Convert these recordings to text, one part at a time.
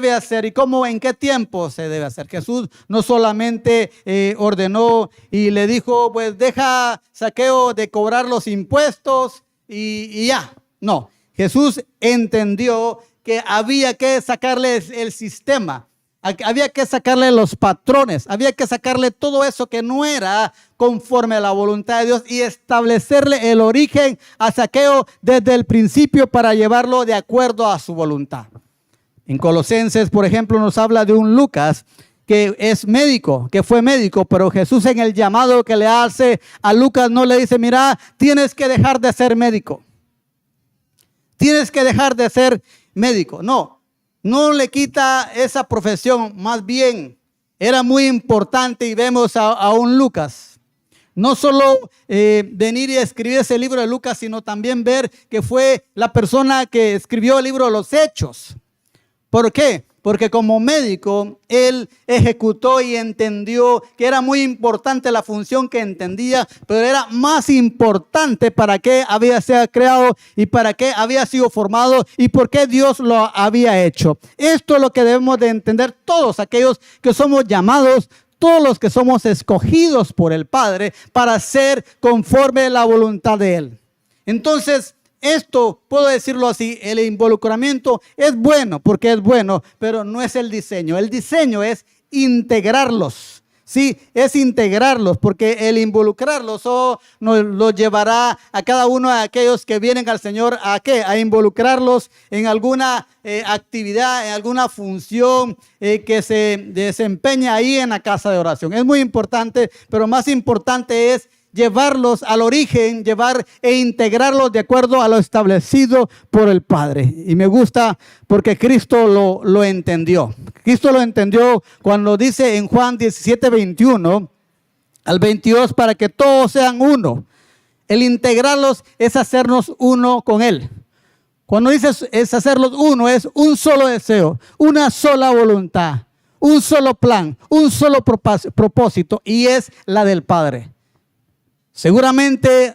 debe hacer y cómo, en qué tiempo se debe hacer. Jesús no solamente ordenó y le dijo, pues deja Zaqueo de cobrar los impuestos y ya. No, Jesús entendió que había que sacarle el sistema, había que sacarle los patrones, había que sacarle todo eso que no era conforme a la voluntad de Dios y establecerle el origen a Zaqueo desde el principio para llevarlo de acuerdo a su voluntad. En Colosenses, por ejemplo, nos habla de un Lucas que es médico, que fue médico, pero Jesús en el llamado que le hace a Lucas no le dice, mira, tienes que dejar de ser médico. Tienes que dejar de ser médico. No le quita esa profesión, más bien era muy importante y vemos a un Lucas. No solo venir y escribir ese libro de Lucas, sino también ver que fue la persona que escribió el libro de los Hechos. ¿Por qué? Porque como médico, él ejecutó y entendió que era muy importante la función que entendía, pero era más importante para qué había sido creado y para qué había sido formado y por qué Dios lo había hecho. Esto es lo que debemos de entender todos aquellos que somos llamados, todos los que somos escogidos por el Padre para ser conforme a la voluntad de Él. Entonces, esto, puedo decirlo así, el involucramiento es bueno porque es bueno, pero no es el diseño. El diseño es integrarlos. Sí, es integrarlos porque el involucrarlos nos lo llevará a cada uno de aquellos que vienen al Señor ¿a qué? A involucrarlos en alguna actividad, en alguna función que se desempeña ahí en la casa de oración. Es muy importante, pero más importante es llevarlos al origen, llevar e integrarlos de acuerdo a lo establecido por el Padre. Y me gusta porque Cristo lo entendió. Cristo lo entendió cuando dice en Juan 17, 21 al 22, para que todos sean uno. El integrarlos es hacernos uno con Él. Cuando dice es hacerlos uno, es un solo deseo, una sola voluntad, un solo plan, un solo propósito, y es la del Padre. Seguramente,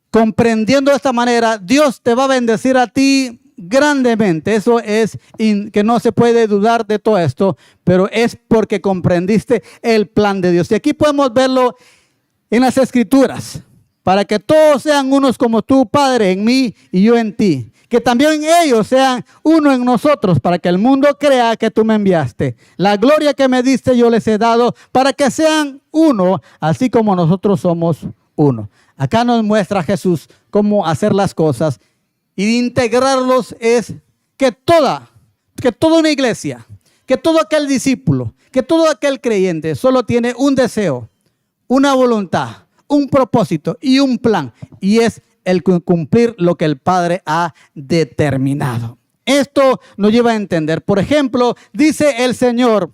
comprendiendo de esta manera, Dios te va a bendecir a ti grandemente. Eso es que no se puede dudar de todo esto, pero es porque comprendiste el plan de Dios. Y aquí podemos verlo en las Escrituras. Para que todos sean unos como tú, Padre, en mí y yo en ti. Que también ellos sean uno en nosotros, para que el mundo crea que tú me enviaste. La gloria que me diste yo les he dado, para que sean uno, así como nosotros somos uno. Acá nos muestra Jesús cómo hacer las cosas, y integrarlos es que toda una iglesia, que todo aquel discípulo, que todo aquel creyente solo tiene un deseo, una voluntad, un propósito y un plan, y es el cumplir lo que el Padre ha determinado. Esto nos lleva a entender. Por ejemplo, dice el Señor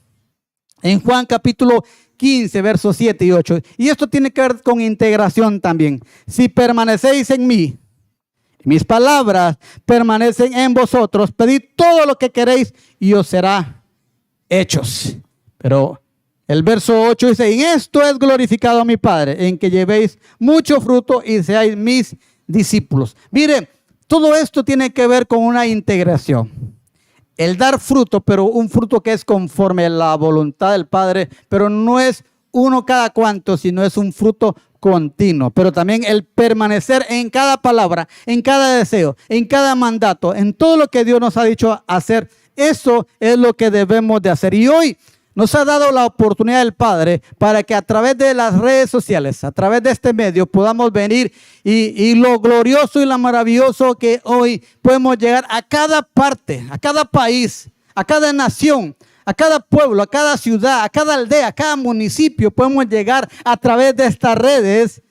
en Juan capítulo 15, versos 7 y 8. Y esto tiene que ver con integración también. Si permanecéis en mí, mis palabras permanecen en vosotros, pedid todo lo que queréis y os será hechos. Pero el verso 8 dice, en esto es glorificado mi Padre, en que llevéis mucho fruto y seáis mis discípulos. Mire, todo esto tiene que ver con una integración. El dar fruto, pero un fruto que es conforme a la voluntad del Padre, pero no es uno cada cuanto, sino es un fruto continuo. Pero también el permanecer en cada palabra, en cada deseo, en cada mandato, en todo lo que Dios nos ha dicho hacer. Eso es lo que debemos de hacer. Y hoy nos ha dado la oportunidad del Padre para que a través de las redes sociales, a través de este medio, podamos venir y lo glorioso y lo maravilloso que hoy podemos llegar a cada parte, a cada país, a cada nación, a cada pueblo, a cada ciudad, a cada aldea, a cada municipio. Podemos llegar a través de estas redes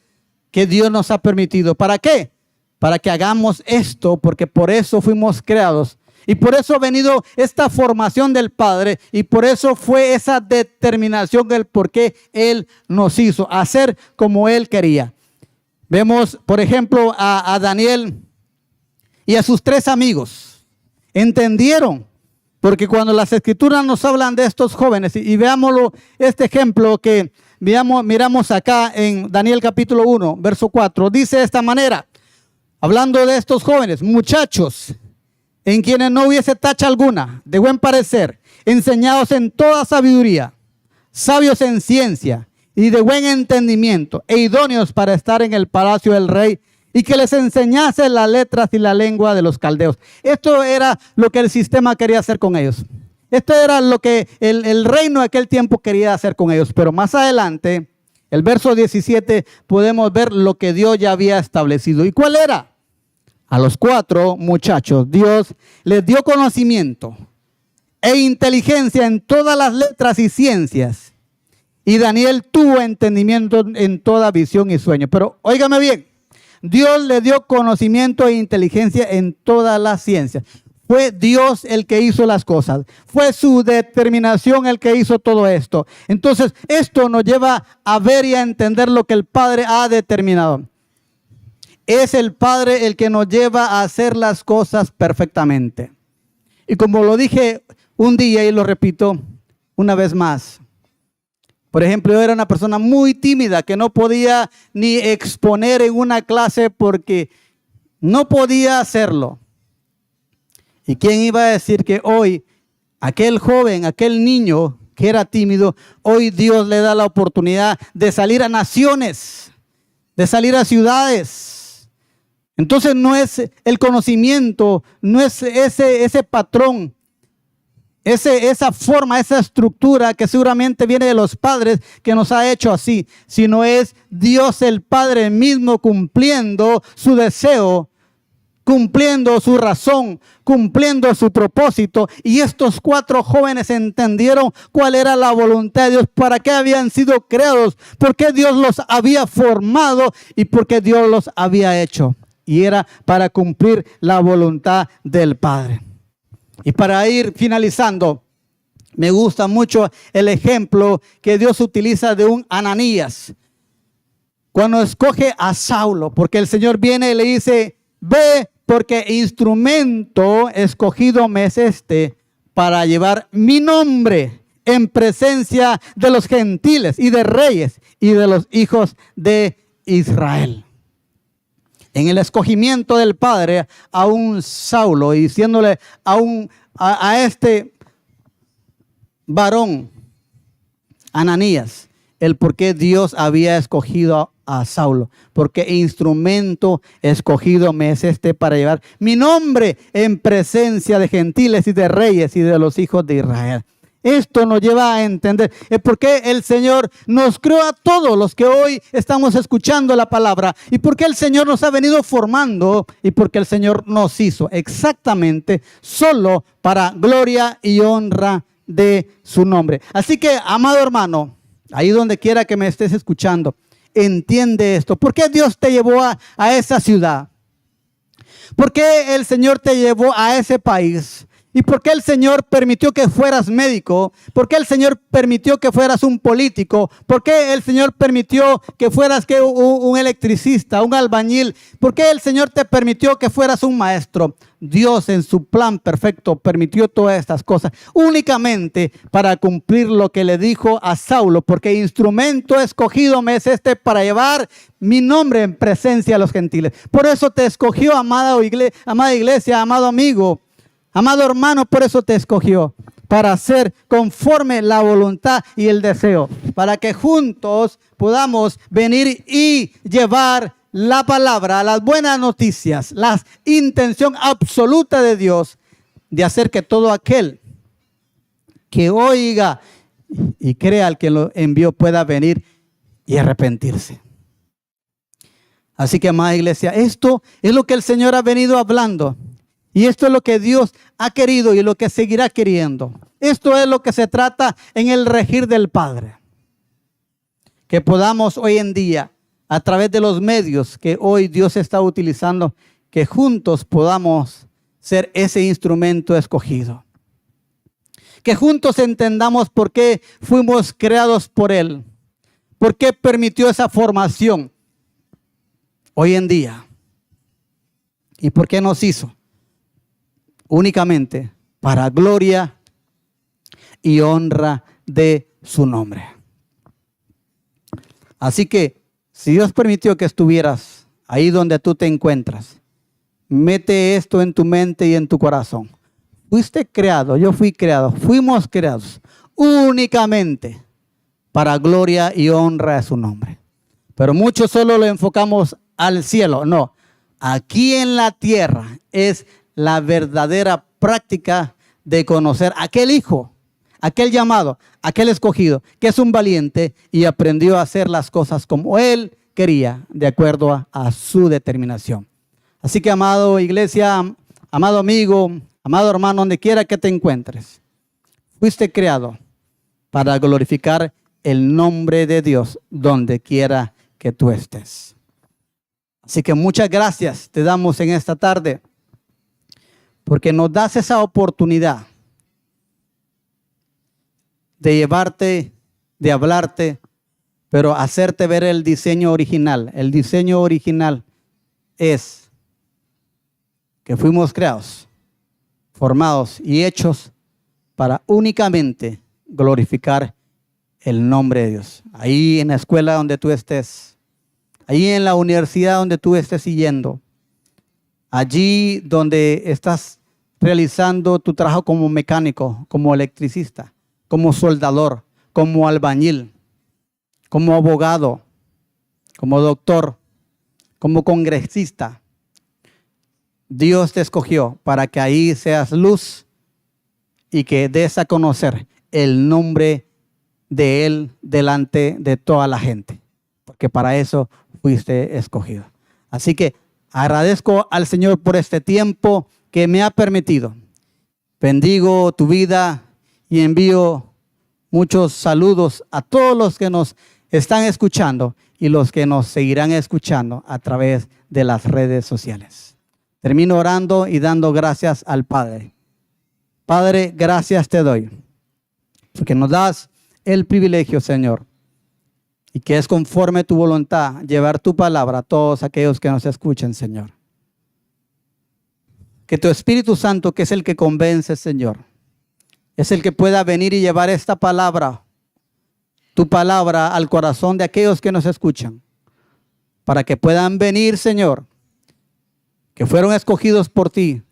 que Dios nos ha permitido. ¿Para qué? Para que hagamos esto, porque por eso fuimos creados. Y por eso ha venido esta formación del Padre, y por eso fue esa determinación del por qué Él nos hizo, hacer como Él quería. Vemos, por ejemplo, a Daniel y a sus 3 amigos. Entendieron, porque cuando las Escrituras nos hablan de estos jóvenes, y veámoslo, este ejemplo que miramos acá en Daniel capítulo 1, verso 4, dice de esta manera, hablando de estos jóvenes, muchachos, en quienes no hubiese tacha alguna, de buen parecer, enseñados en toda sabiduría, sabios en ciencia y de buen entendimiento, e idóneos para estar en el palacio del rey, y que les enseñase las letras y la lengua de los caldeos. Esto era lo que el sistema quería hacer con ellos. Esto era lo que el reino de aquel tiempo quería hacer con ellos. Pero más adelante, el verso 17, podemos ver lo que Dios ya había establecido. ¿Y cuál era? A los 4 muchachos, Dios les dio conocimiento e inteligencia en todas las letras y ciencias. Y Daniel tuvo entendimiento en toda visión y sueño. Pero óigame bien, Dios le dio conocimiento e inteligencia en todas las ciencias. Fue Dios el que hizo las cosas. Fue su determinación el que hizo todo esto. Entonces, esto nos lleva a ver y a entender lo que el Padre ha determinado. Es el Padre el que nos lleva a hacer las cosas perfectamente. Y como lo dije un día y lo repito una vez más. Por ejemplo, yo era una persona muy tímida que no podía ni exponer en una clase porque no podía hacerlo. ¿Y quién iba a decir que hoy aquel joven, aquel niño que era tímido, hoy Dios le da la oportunidad de salir a naciones, de salir a ciudades? Entonces no es el conocimiento, no es ese patrón, esa forma, esa estructura que seguramente viene de los padres que nos ha hecho así, sino es Dios el Padre mismo cumpliendo su deseo, cumpliendo su razón, cumpliendo su propósito. Y estos 4 jóvenes entendieron cuál era la voluntad de Dios, para qué habían sido creados, por qué Dios los había formado y por qué Dios los había hecho. Y era para cumplir la voluntad del Padre. Y para ir finalizando, me gusta mucho el ejemplo que Dios utiliza de un Ananías. Cuando escoge a Saulo, porque el Señor viene y le dice, ve, porque instrumento escogido me es este para llevar mi nombre en presencia de los gentiles y de reyes y de los hijos de Israel. En el escogimiento del Padre a un Saulo y diciéndole a este varón, Ananías, el por qué Dios había escogido a Saulo. Porque instrumento escogido me es este para llevar mi nombre en presencia de gentiles y de reyes y de los hijos de Israel. Esto nos lleva a entender por qué el Señor nos creó a todos los que hoy estamos escuchando la palabra y por qué el Señor nos ha venido formando y por qué el Señor nos hizo exactamente solo para gloria y honra de su nombre. Así que, amado hermano, ahí donde quiera que me estés escuchando, entiende esto. ¿Por qué Dios te llevó a esa ciudad? ¿Por qué el Señor te llevó a ese país? ¿Y por qué el Señor permitió que fueras médico? ¿Por qué el Señor permitió que fueras un político? ¿Por qué el Señor permitió que fueras un electricista, un albañil? ¿Por qué el Señor te permitió que fueras un maestro? Dios en su plan perfecto permitió todas estas cosas únicamente para cumplir lo que le dijo a Saulo, porque instrumento escogido me es este para llevar mi nombre en presencia de los gentiles. Por eso te escogió, amada iglesia, amado amigo. Amado hermano, por eso te escogió, para hacer conforme la voluntad y el deseo, para que juntos podamos venir y llevar la palabra, las buenas noticias, la intención absoluta de Dios de hacer que todo aquel que oiga y crea al que lo envió pueda venir y arrepentirse. Así que, amada iglesia, esto es lo que el Señor ha venido hablando. Y esto es lo que Dios ha querido y lo que seguirá queriendo. Esto es lo que se trata en el regir del Padre. Que podamos hoy en día, a través de los medios que hoy Dios está utilizando, que juntos podamos ser ese instrumento escogido. Que juntos entendamos por qué fuimos creados por Él. Por qué permitió esa formación hoy en día. Y por qué nos hizo. Únicamente para gloria y honra de su nombre. Así que, si Dios permitió que estuvieras ahí donde tú te encuentras, mete esto en tu mente y en tu corazón. Fuiste creado, yo fui creado, fuimos creados únicamente para gloria y honra de su nombre. Pero muchos solo lo enfocamos al cielo. No, aquí en la tierra es la verdadera práctica de conocer a aquel hijo, aquel llamado, aquel escogido, que es un valiente y aprendió a hacer las cosas como él quería, de acuerdo a su determinación. Así que, amado iglesia, amado amigo, amado hermano, donde quiera que te encuentres, fuiste creado para glorificar el nombre de Dios donde quiera que tú estés. Así que muchas gracias te damos en esta tarde porque nos das esa oportunidad de llevarte, de hablarte, pero hacerte ver el diseño original. El diseño original es que fuimos creados, formados y hechos para únicamente glorificar el nombre de Dios. Ahí en la escuela donde tú estés, ahí en la universidad donde tú estés yendo, allí donde estás realizando tu trabajo como mecánico, como electricista, como soldador, como albañil, como abogado, como doctor, como congresista. Dios te escogió para que ahí seas luz y que des a conocer el nombre de Él delante de toda la gente, porque para eso fuiste escogido. Así que agradezco al Señor por este tiempo que me ha permitido. Bendigo tu vida y envío muchos saludos a todos los que nos están escuchando y los que nos seguirán escuchando a través de las redes sociales. Termino orando y dando gracias al Padre. Padre, gracias te doy, porque nos das el privilegio, Señor, y que es conforme tu voluntad llevar tu palabra a todos aquellos que nos escuchen, Señor. Que tu Espíritu Santo, que es el que convence, Señor, es el que pueda venir y llevar esta palabra, tu palabra, al corazón de aquellos que nos escuchan, para que puedan venir, Señor, que fueron escogidos por ti,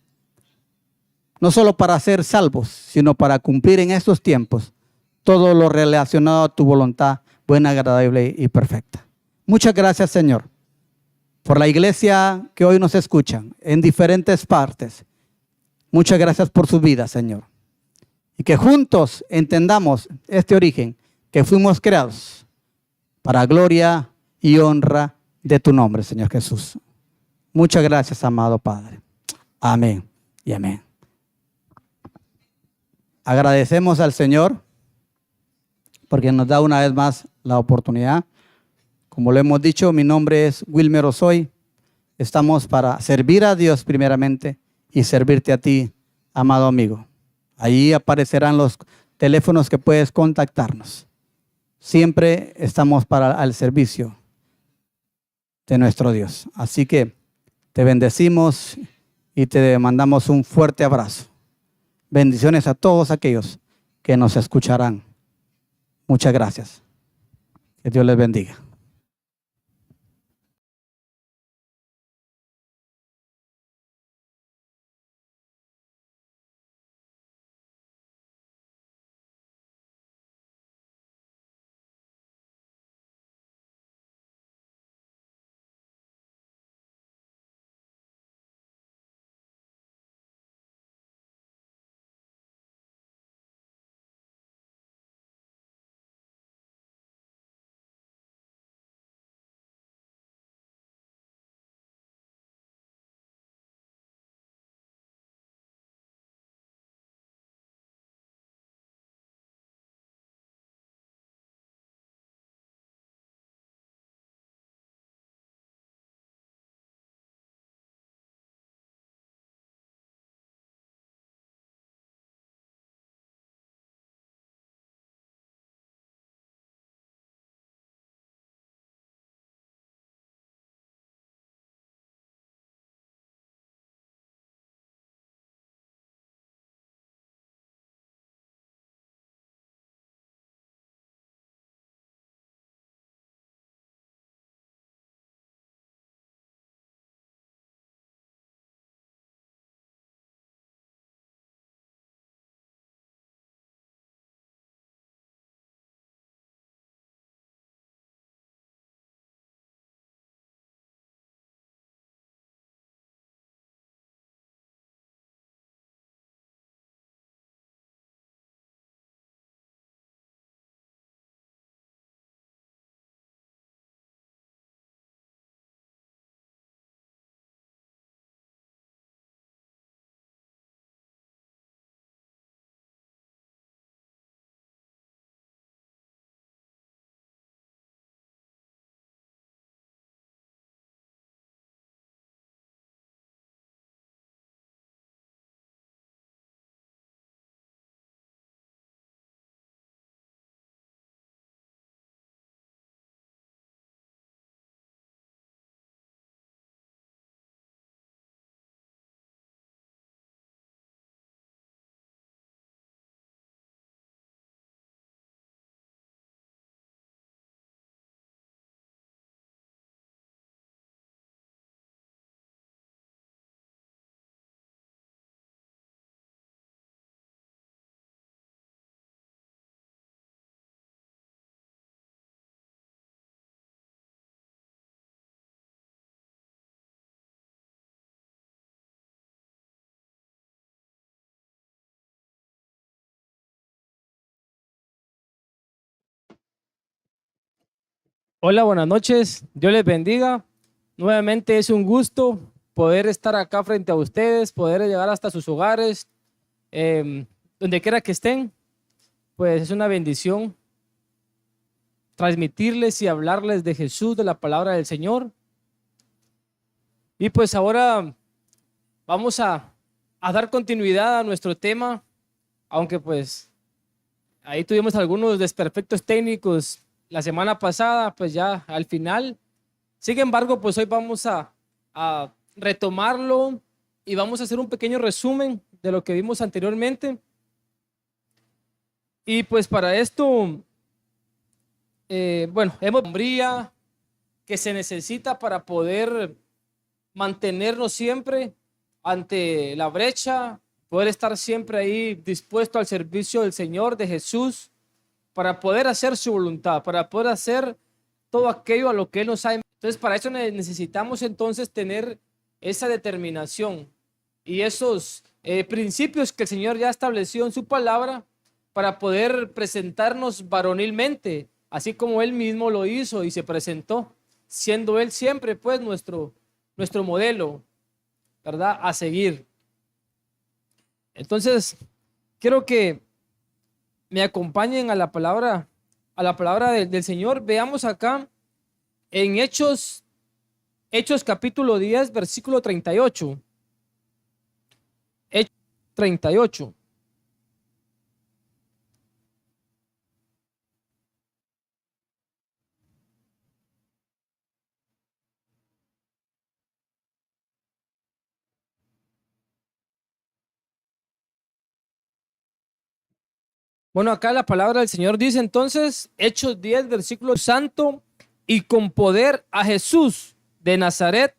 no solo para ser salvos, sino para cumplir en estos tiempos todo lo relacionado a tu voluntad buena, agradable y perfecta. Muchas gracias, Señor, por la iglesia que hoy nos escuchan en diferentes partes. Muchas gracias por su vida, Señor. Y que juntos entendamos este origen, que fuimos creados para gloria y honra de tu nombre, Señor Jesús. Muchas gracias, amado Padre. Amén y amén. Agradecemos al Señor porque nos da una vez más la oportunidad. Como lo hemos dicho, mi nombre es Wilmer Osoy. Estamos para servir a Dios primeramente y servirte a ti, amado amigo. Ahí aparecerán los teléfonos que puedes contactarnos. Siempre estamos para el servicio de nuestro Dios. Así que te bendecimos y te mandamos un fuerte abrazo. Bendiciones a todos aquellos que nos escucharán. Muchas gracias. Que Dios les bendiga. Hola, buenas noches. Dios les bendiga. Nuevamente es un gusto poder estar acá frente a ustedes, poder llegar hasta sus hogares, donde quiera que estén. Pues es una bendición transmitirles y hablarles de Jesús, de la palabra del Señor. Y pues ahora vamos a dar continuidad a nuestro tema, aunque pues ahí tuvimos algunos desperfectos técnicos la semana pasada, pues ya al final. Sin embargo, pues hoy vamos a retomarlo y vamos a hacer un pequeño resumen de lo que vimos anteriormente. Y pues para esto, bueno, hemos hombría que se necesita para poder mantenernos siempre ante la brecha, poder estar siempre ahí dispuesto al servicio del Señor, de Jesús, para poder hacer su voluntad, para poder hacer todo aquello a lo que Él nos ha. Entonces, para eso necesitamos entonces tener esa determinación y esos principios que el Señor ya estableció en su palabra para poder presentarnos varonilmente, así como Él mismo lo hizo y se presentó, siendo Él siempre pues nuestro modelo, ¿verdad? A seguir. Entonces, quiero que me acompañen a la palabra del Señor. Veamos acá en Hechos capítulo 10, versículo 38. Hechos 38. Bueno, acá la palabra del Señor dice entonces, Hechos 10, versículo santo, y con poder a Jesús de Nazaret,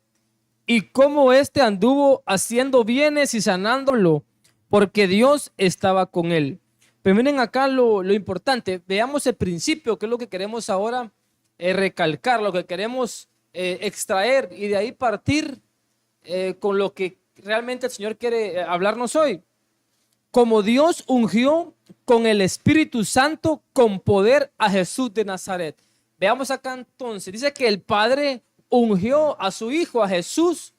y cómo éste anduvo haciendo bienes y sanándolo, porque Dios estaba con él. Pero miren acá lo importante, veamos el principio, que es lo que queremos ahora recalcar, lo que queremos extraer y de ahí partir con lo que realmente el Señor quiere hablarnos hoy. Como Dios ungió con el Espíritu Santo con poder a Jesús de Nazaret. Veamos acá entonces, dice que el Padre ungió a su Hijo, a Jesús,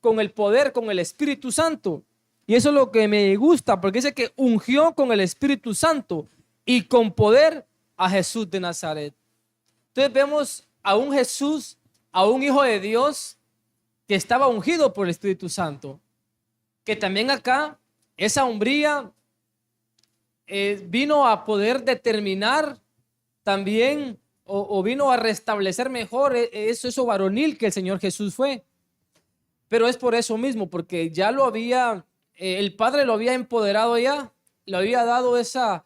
con el poder, con el Espíritu Santo. Y eso es lo que me gusta, porque dice que ungió con el Espíritu Santo y con poder a Jesús de Nazaret. Entonces vemos a un Jesús, a un Hijo de Dios que estaba ungido por el Espíritu Santo. Que también acá esa hombría vino a poder determinar también o vino a restablecer mejor eso varonil que el Señor Jesús fue. Pero es por eso mismo, porque ya lo había, el Padre lo había empoderado ya, le había dado esa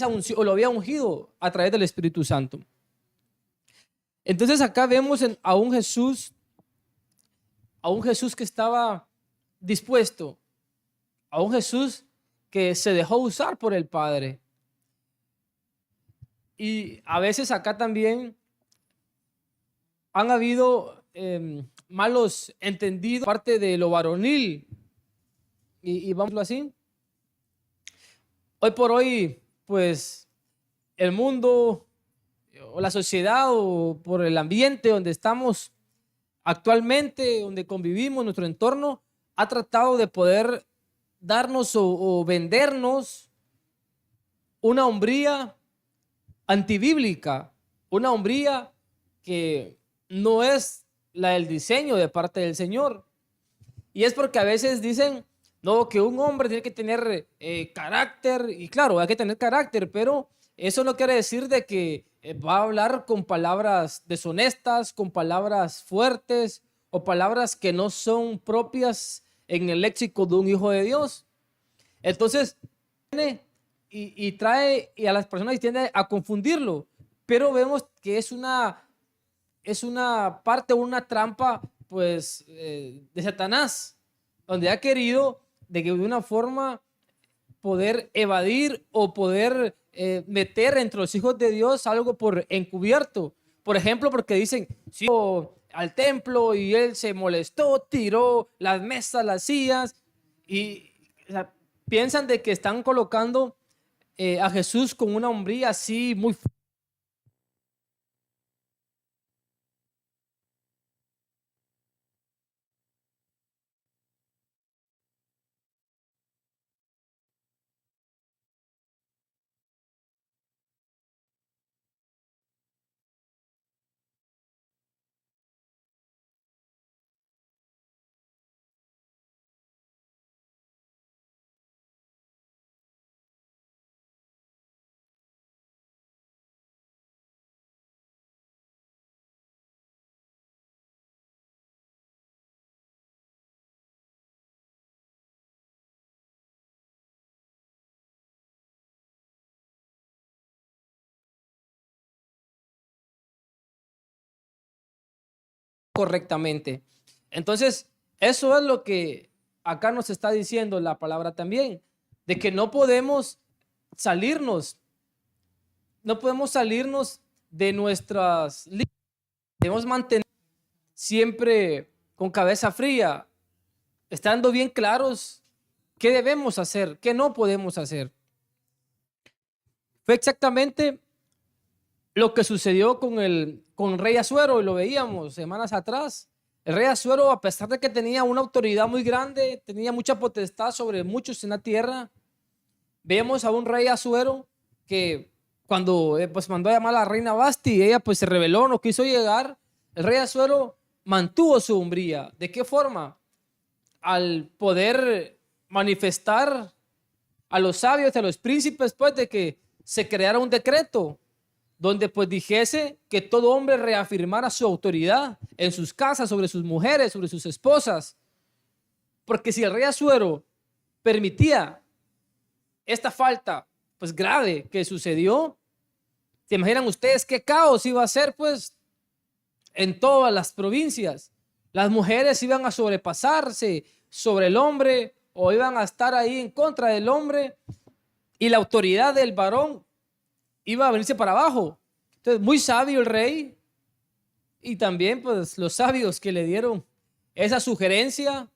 unción, o lo había ungido a través del Espíritu Santo. Entonces acá vemos a un Jesús que estaba dispuesto, a un Jesús que se dejó usar por el Padre. Y a veces acá también han habido malos entendidos parte de lo varonil. Y vamos así. Hoy por hoy, pues el mundo o la sociedad o por el ambiente donde estamos actualmente, donde convivimos, nuestro entorno, ha tratado de poder darnos o vendernos una hombría antibíblica, una hombría que no es la del diseño de parte del Señor. Y es porque a veces dicen, no, que un hombre tiene que tener carácter, y claro, hay que tener carácter, pero eso no quiere decir de que va a hablar con palabras deshonestas, con palabras fuertes o palabras que no son propias en el léxico de un hijo de Dios. Entonces, y trae y a las personas tiende a confundirlo, pero vemos que es una parte, una trampa, pues, de Satanás, donde ha querido de una forma poder evadir o poder meter entre los hijos de Dios algo por encubierto. Por ejemplo, porque dicen, sí, al templo y él se molestó, tiró las mesas, las sillas, y o sea, piensan de que están colocando a Jesús con una hombría así muy correctamente. Entonces, eso es lo que acá nos está diciendo la palabra también, de que no podemos salirnos de nuestras líneas. Debemos mantener siempre con cabeza fría, estando bien claros qué debemos hacer, qué no podemos hacer. Fue exactamente lo que sucedió con el rey Asuero, y lo veíamos semanas atrás. El rey Asuero, a pesar de que tenía una autoridad muy grande, tenía mucha potestad sobre muchos en la tierra, vemos a un rey Asuero que cuando pues mandó a llamar a la reina Vasti, ella pues se rebeló, no quiso llegar. El rey Asuero mantuvo su hombría. ¿De qué forma? Al poder manifestar a los sabios y a los príncipes, pues, de que se creara un decreto donde pues dijese que todo hombre reafirmara su autoridad en sus casas, sobre sus mujeres, sobre sus esposas. Porque si el rey Asuero permitía esta falta pues grave que sucedió, ¿se imaginan ustedes qué caos iba a ser pues en todas las provincias? Las mujeres iban a sobrepasarse sobre el hombre o iban a estar ahí en contra del hombre, y la autoridad del varón iba a venirse para abajo. Entonces, muy sabio el rey, y también pues los sabios que le dieron esa sugerencia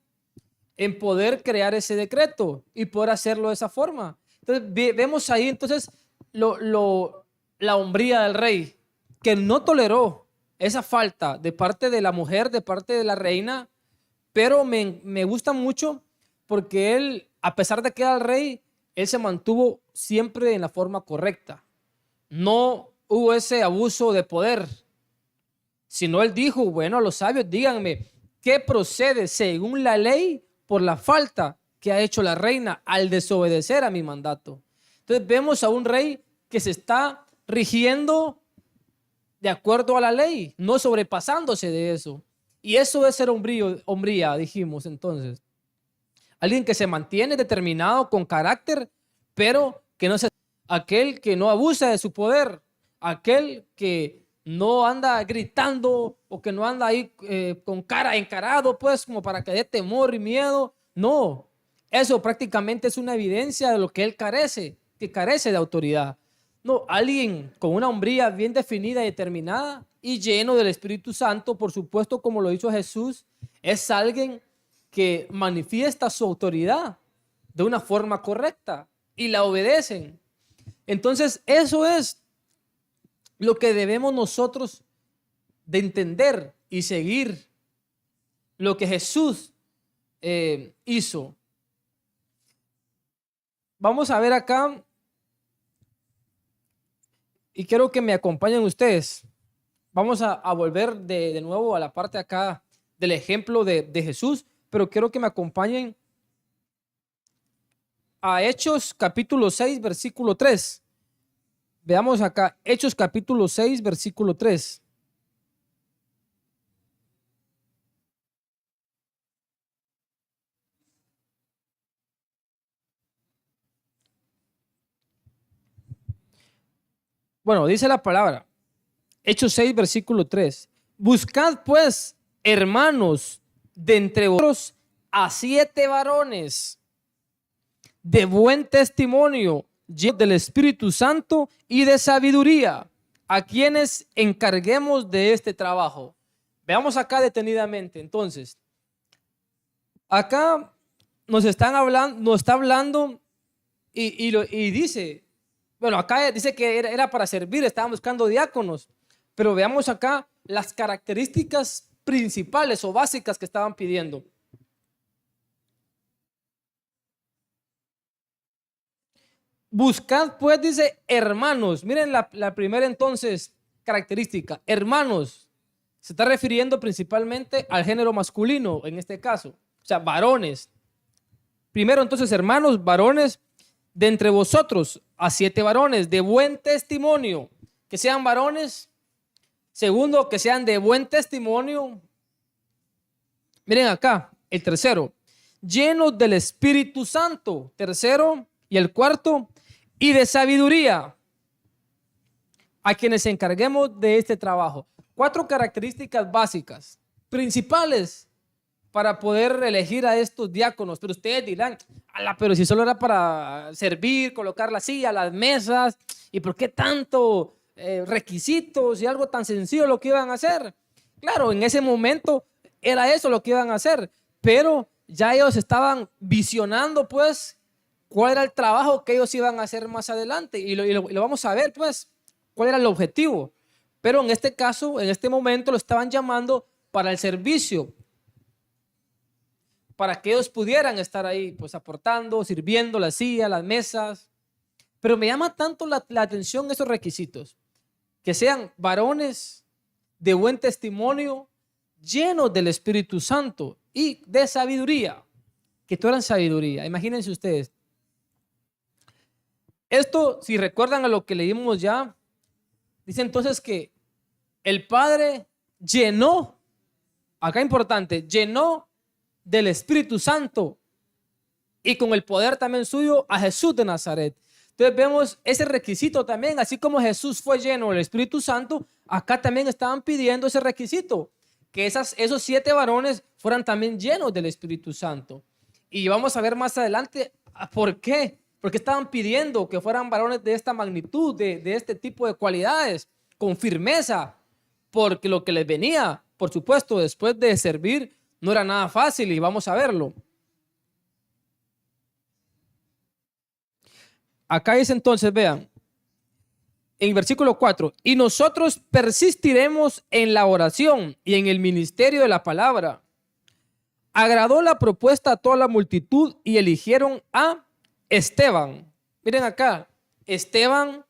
en poder crear ese decreto y poder hacerlo de esa forma. Entonces, vemos ahí entonces la hombría del rey, que no toleró esa falta de parte de la mujer, de parte de la reina. Pero me gusta mucho porque él, a pesar de que era el rey, él se mantuvo siempre en la forma correcta. No hubo ese abuso de poder, sino él dijo, bueno, a los sabios, díganme, ¿qué procede según la ley por la falta que ha hecho la reina al desobedecer a mi mandato? Entonces vemos a un rey que se está rigiendo de acuerdo a la ley, no sobrepasándose de eso. Y eso es ser hombría, dijimos entonces. Alguien que se mantiene determinado, con carácter, pero que no se... Aquel que no abusa de su poder, aquel que no anda gritando o que no anda ahí con cara encarado, pues como para que dé temor y miedo. No, eso prácticamente es una evidencia de lo que él carece, que carece de autoridad. No, alguien con una hombría bien definida y determinada y lleno del Espíritu Santo, por supuesto, como lo hizo Jesús, es alguien que manifiesta su autoridad de una forma correcta y la obedecen. Entonces, eso es lo que debemos nosotros de entender y seguir, lo que Jesús hizo. Vamos a ver acá, y quiero que me acompañen ustedes. Vamos a volver de nuevo a la parte acá del ejemplo de Jesús, pero quiero que me acompañen a Hechos capítulo 6, versículo 3. Veamos acá, Hechos capítulo 6, versículo 3. Bueno, dice la palabra, Hechos 6, versículo 3. Buscad pues, hermanos, de entre vosotros a 7 varones de buen testimonio, llenos del Espíritu Santo y de sabiduría, a quienes encarguemos de este trabajo. Veamos acá detenidamente. Entonces, acá nos está hablando y dice, bueno, acá dice que era para servir, estaban buscando diáconos, pero veamos acá las características principales o básicas que estaban pidiendo. Buscad pues, dice, hermanos. Miren la primera entonces característica, hermanos. Se está refiriendo principalmente al género masculino en este caso, o sea, varones. Primero entonces, hermanos, varones, de entre vosotros a 7 varones de buen testimonio, que sean varones. Segundo, que sean de buen testimonio. Miren acá, el tercero, llenos del Espíritu Santo. Tercero, y el cuarto, y de sabiduría, a quienes encarguemos de este trabajo. 4 características básicas principales para poder elegir a estos diáconos. Pero ustedes dirán, ala, pero si solo era para servir, colocar la silla, las mesas, ¿y por qué tanto requisitos y algo tan sencillo lo que iban a hacer? Claro, en ese momento era eso lo que iban a hacer, pero ya ellos estaban visionando pues cuál era el trabajo que ellos iban a hacer más adelante y lo vamos a ver pues cuál era el objetivo. Pero en este caso, en este momento lo estaban llamando para el servicio, para que ellos pudieran estar ahí pues aportando, sirviendo la silla, las mesas. Pero me llama tanto la atención esos requisitos, que sean varones de buen testimonio, llenos del Espíritu Santo y de sabiduría, que tuvieran sabiduría. Imagínense ustedes. Esto, si recuerdan a lo que leímos ya, dice entonces que el Padre llenó, acá importante, llenó del Espíritu Santo y con el poder también suyo a Jesús de Nazaret. Entonces vemos ese requisito también, así como Jesús fue lleno del Espíritu Santo, acá también estaban pidiendo ese requisito, que esos 7 varones fueran también llenos del Espíritu Santo. Y vamos a ver más adelante por qué. Porque estaban pidiendo que fueran varones de esta magnitud, de este tipo de cualidades, con firmeza, porque lo que les venía, por supuesto, después de servir, no era nada fácil y vamos a verlo. Acá dice entonces, vean, en el versículo 4, y nosotros persistiremos en la oración y en el ministerio de la palabra. Agradó la propuesta a toda la multitud y eligieron a Esteban. Miren acá, Esteban,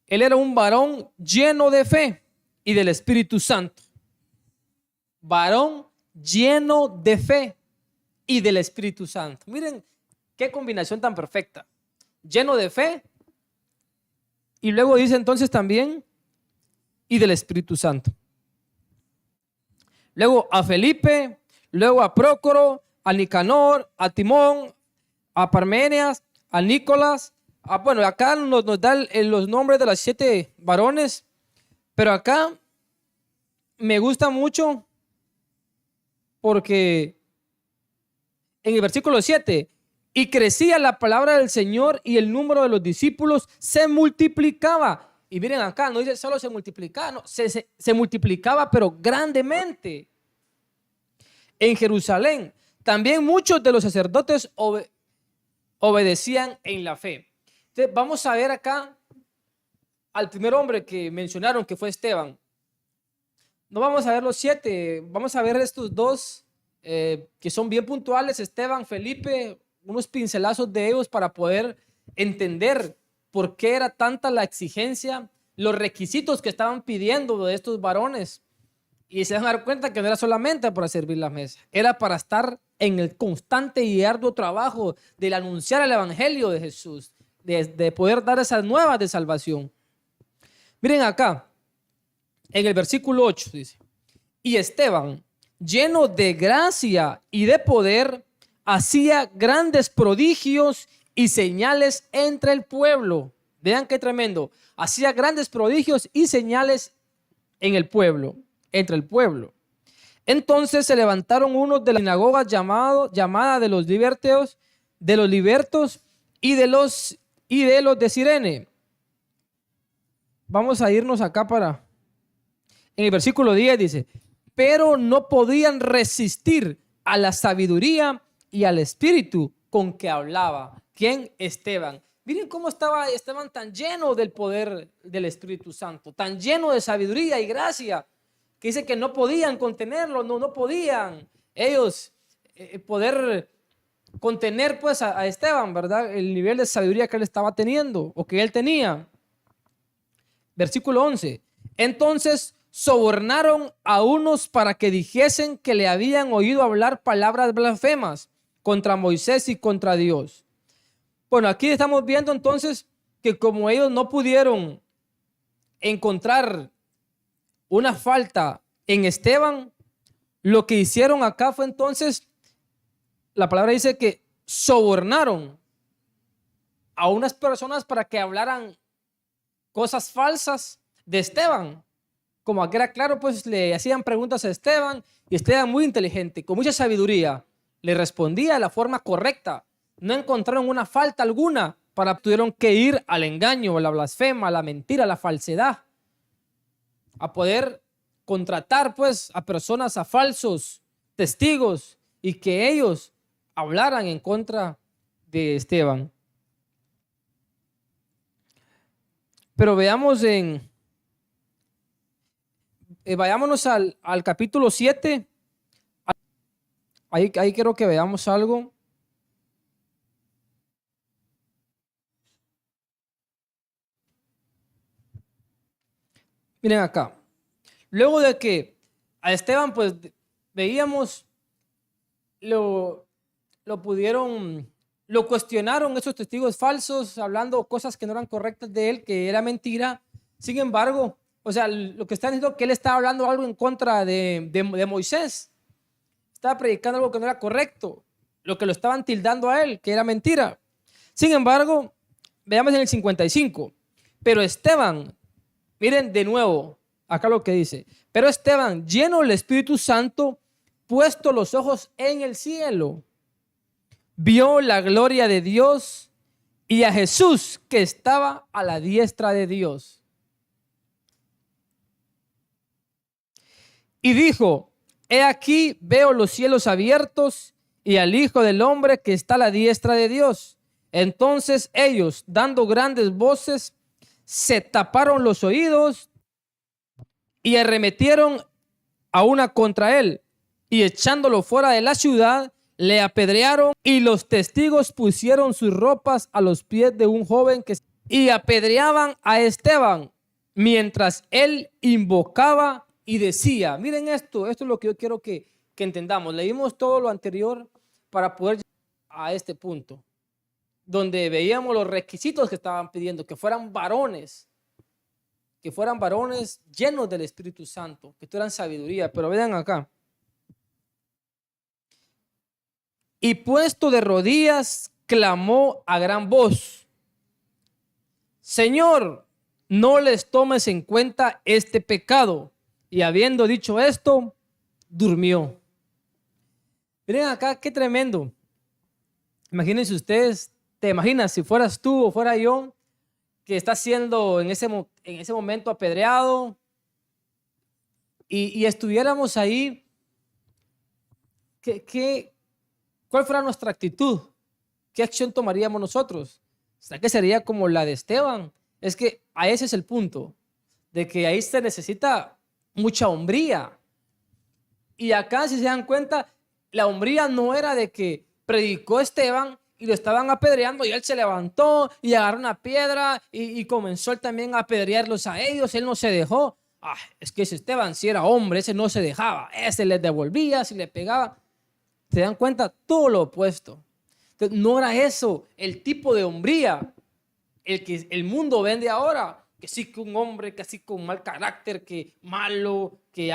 él era un varón lleno de fe y del Espíritu Santo. Varón lleno de fe y del Espíritu Santo. Miren qué combinación tan perfecta. Lleno de fe y luego dice entonces también y del Espíritu Santo. Luego a Felipe, luego a Prócoro, a Nicanor, a Timón, a Parmenias, a Nicolás. Bueno, acá nos da los nombres de los 7 varones, pero acá me gusta mucho porque en el versículo 7, y crecía la palabra del Señor y el número de los discípulos se multiplicaba. Y miren acá, no dice solo se multiplicaba, no, se multiplicaba, pero grandemente. En Jerusalén también muchos de los sacerdotes obedecían en la fe. Entonces vamos a ver acá al primer hombre que mencionaron, que fue Esteban. No vamos a ver los 7, vamos a ver estos 2 que son bien puntuales, Esteban, Felipe, unos pincelazos de ellos para poder entender por qué era tanta la exigencia, los requisitos que estaban pidiendo de estos varones. Y se van a dar cuenta que no era solamente para servir la mesa, era para estar en el constante y arduo trabajo del anunciar el evangelio de Jesús, de poder dar esas nuevas de salvación. Miren acá, en el versículo 8 dice, y Esteban, lleno de gracia y de poder, hacía grandes prodigios y señales entre el pueblo. Vean qué tremendo. Hacía grandes prodigios y señales en el pueblo, entre el pueblo. Entonces se levantaron unos de la sinagoga llamada de los libertos y de los de Cirene. Vamos a irnos acá en el versículo 10 dice, pero no podían resistir a la sabiduría y al espíritu con que hablaba. ¿Quién? Esteban. Miren cómo estaba Esteban tan lleno del poder del Espíritu Santo, tan lleno de sabiduría y gracia, que dice que no podían contenerlo, no podían ellos poder contener pues a Esteban, ¿verdad? El nivel de sabiduría que él estaba teniendo o que él tenía. Versículo 11. Entonces sobornaron a unos para que dijesen que le habían oído hablar palabras blasfemas contra Moisés y contra Dios. Bueno, aquí estamos viendo entonces que como ellos no pudieron encontrar una falta en Esteban, lo que hicieron acá fue entonces, la palabra dice que sobornaron a unas personas para que hablaran cosas falsas de Esteban. como aquí era claro, pues le hacían preguntas a Esteban y Esteban, muy inteligente, con mucha sabiduría, le respondía de la forma correcta. No encontraron una falta alguna, tuvieron que ir al engaño, a la blasfema, a la mentira, a la falsedad, a poder contratar pues a personas, a falsos testigos, y que ellos hablaran en contra de Esteban. Pero veamos vayámonos al capítulo 7. Ahí quiero que veamos algo. Miren acá. Luego de que a Esteban, pues veíamos, lo cuestionaron esos testigos falsos, hablando cosas que no eran correctas de él, que era mentira. Sin embargo, o sea, lo que están diciendo que él estaba hablando algo en contra de Moisés. Estaba predicando algo que no era correcto, lo que lo estaban tildando a él, que era mentira. Sin embargo, veamos en el 55. Pero Esteban, miren de nuevo, acá lo que dice. Pero Esteban, lleno del Espíritu Santo, puesto los ojos en el cielo, vio la gloria de Dios y a Jesús que estaba a la diestra de Dios. Y dijo: he aquí, veo los cielos abiertos y al Hijo del Hombre que está a la diestra de Dios. Entonces ellos, dando grandes voces, se taparon los oídos y arremetieron a una contra él, y echándolo fuera de la ciudad, le apedrearon, y los testigos pusieron sus ropas a los pies de un joven y apedreaban a Esteban, mientras él invocaba y decía. Miren esto es lo que yo quiero que entendamos. Leímos todo lo anterior para poder llegar a este punto, donde veíamos los requisitos que estaban pidiendo, que fueran varones llenos del Espíritu Santo, que tuvieran sabiduría. Pero vean acá. Y puesto de rodillas, clamó a gran voz: Señor, no les tomes en cuenta este pecado. Y habiendo dicho esto, durmió. Miren acá, qué tremendo. Imagínense ustedes, te imaginas si fueras tú o fuera yo, que está siendo en ese momento apedreado, y estuviéramos ahí, ¿cuál fuera nuestra actitud? ¿Qué acción tomaríamos nosotros? ¿Será que sería como la de Esteban? Es que a ese es el punto, de que ahí se necesita mucha hombría. Y acá, si se dan cuenta, la hombría no era de que predicó Esteban y lo estaban apedreando y él se levantó y agarró una piedra y comenzó él también a apedrearlos a ellos. Él no se dejó. Es que ese Esteban si era hombre, ese no se dejaba, ese les devolvía, si le pegaba. ¿Se dan cuenta? Todo lo opuesto. Entonces, no era eso el tipo de hombría el que el mundo vende ahora, que sí, que un hombre que así con mal carácter, que malo, que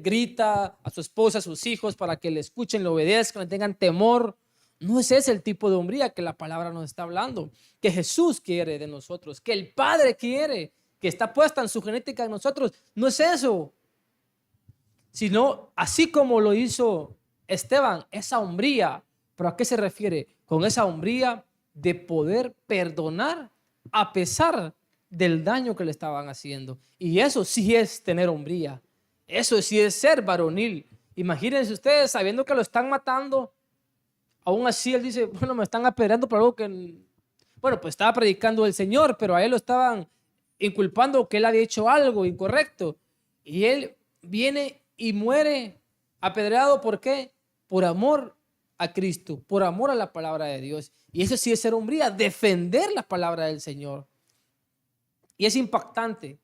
grita a su esposa, a sus hijos para que le escuchen, le obedezcan, le tengan temor. No es ese el tipo de hombría que la palabra nos está hablando, que Jesús quiere de nosotros, que el Padre quiere, que está puesta en su genética en nosotros. No es eso, sino así como lo hizo Esteban, esa hombría. ¿Pero a qué se refiere? Con esa hombría de poder perdonar a pesar del daño que le estaban haciendo. Y eso sí es tener hombría. Eso sí es ser varonil. Imagínense ustedes, sabiendo que lo están matando, aún así él dice: bueno, me están apedreando por algo que, bueno, pues estaba predicando el Señor, pero a él lo estaban inculpando que él había hecho algo incorrecto. Y él viene y muere apedreado. ¿Por qué? Por amor a Cristo, por amor a la palabra de Dios. Y eso sí es ser hombría, defender la palabra del Señor. Y es impactante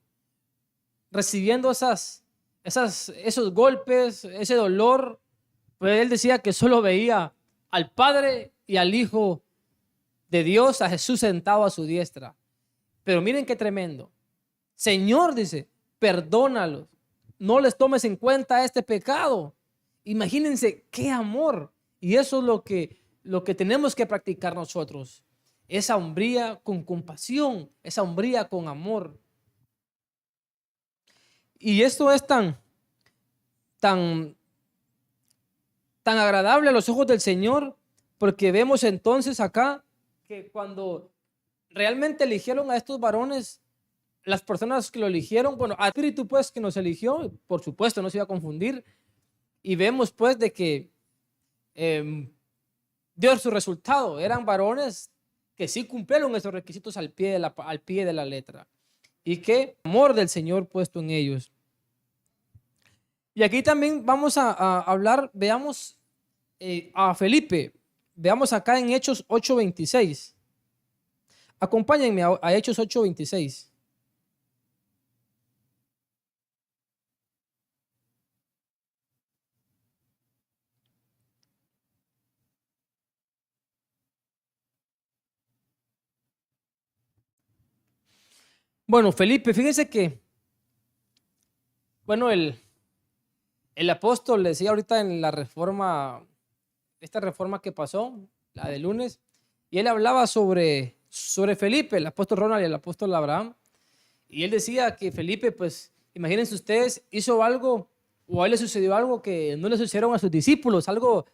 recibiendo esos golpes, ese dolor. Pues él decía que solo veía al Padre y al Hijo de Dios, a Jesús sentado a su diestra. Pero miren qué tremendo. Señor, dice, perdónalos, no les tomes en cuenta este pecado. Imagínense qué amor. Y eso es lo que tenemos que practicar nosotros. Esa hombría con compasión, esa hombría con amor. Y esto es tan agradable a los ojos del Señor, porque vemos entonces acá que cuando realmente eligieron a estos varones, las personas que lo eligieron, bueno, al Espíritu pues que nos eligió, por supuesto no se iba a confundir, y vemos pues de que dio su resultado. Eran varones que sí cumplieron esos requisitos al pie de la letra, y que amor del Señor puesto en ellos. Y aquí también vamos a hablar, veamos a Felipe. Veamos acá en Hechos 8:26. Acompáñenme a Hechos 8:26. Bueno, Felipe, fíjense que, bueno, el apóstol decía ahorita en la reforma, esta reforma que pasó, la de lunes, y él hablaba sobre Felipe, el apóstol Ronald y el apóstol Abraham, y él decía que Felipe, pues, imagínense ustedes, hizo algo, o a él le sucedió algo que no le sucedieron a sus discípulos, algo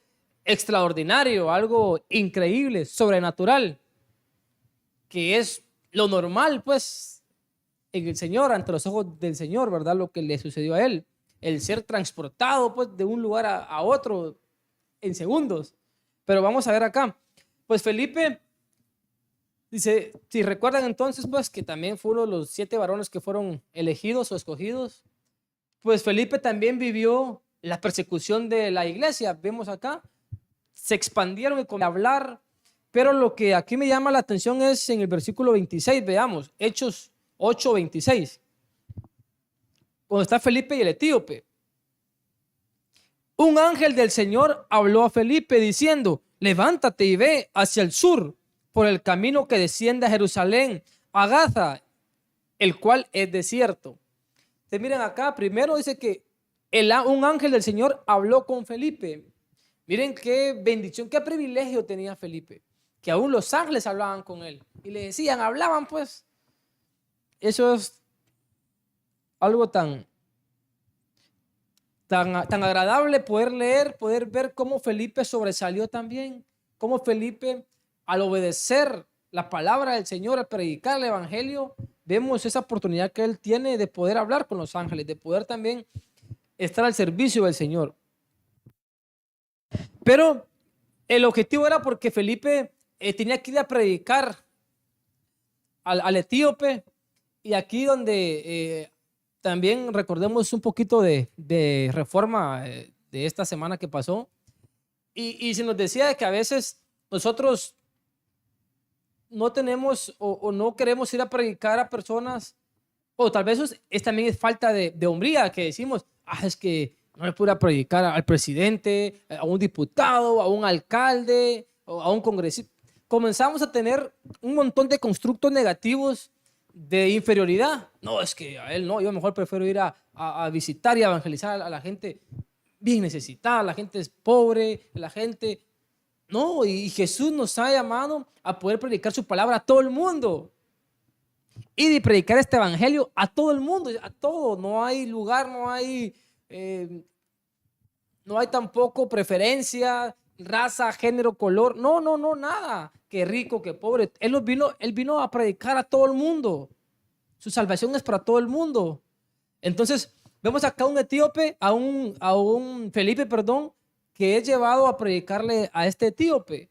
extraordinario, algo increíble, sobrenatural, que es lo normal, pues, en el Señor, ante los ojos del Señor, ¿verdad? Lo que le sucedió a él, el ser transportado, pues, de un lugar a otro en segundos. Pero vamos a ver acá, pues Felipe dice, si recuerdan entonces, pues, que también fue uno de los 7 varones que fueron elegidos o escogidos, pues Felipe también vivió la persecución de la iglesia. Vemos acá, se expandieron y comenzaron a hablar, pero lo que aquí me llama la atención es en el versículo 26, veamos, Hechos 8:26, cuando está Felipe y el etíope. Un ángel del Señor habló a Felipe diciendo, levántate y ve hacia el sur por el camino que desciende a Jerusalén, a Gaza, el cual es desierto. Entonces, miren acá, primero dice que un ángel del Señor habló con Felipe. Miren qué bendición, qué privilegio tenía Felipe, que aún los ángeles hablaban con él y le decían, hablaban pues. Eso es algo tan agradable poder leer, poder ver cómo Felipe sobresalió también, cómo Felipe al obedecer la palabra del Señor, al predicar el evangelio, vemos esa oportunidad que él tiene de poder hablar con los ángeles, de poder también estar al servicio del Señor. Pero el objetivo era porque Felipe tenía que ir a predicar al etíope. Y aquí donde también recordemos un poquito de reforma de esta semana que pasó. Y se nos decía que a veces nosotros no tenemos o no queremos ir a predicar a personas, o tal vez también es falta de hombría, que decimos, es que no le puedo ir a predicar al presidente, a un diputado, a un alcalde, o a un congresista. Comenzamos a tener un montón de constructos negativos de inferioridad. No, es que a él no, yo mejor prefiero ir a visitar y a evangelizar a la gente bien necesitada, la gente es pobre, la gente... No, y Jesús nos ha llamado a poder predicar su palabra a todo el mundo y de predicar este evangelio a todo el mundo, a todo. No hay lugar, no hay tampoco preferencia, raza, género, color. No, nada. Que rico, que pobre. Él vino a predicar a todo el mundo. Su salvación es para todo el mundo. Entonces, vemos acá un etíope, a un Felipe, perdón, que es llevado a predicarle a este etíope,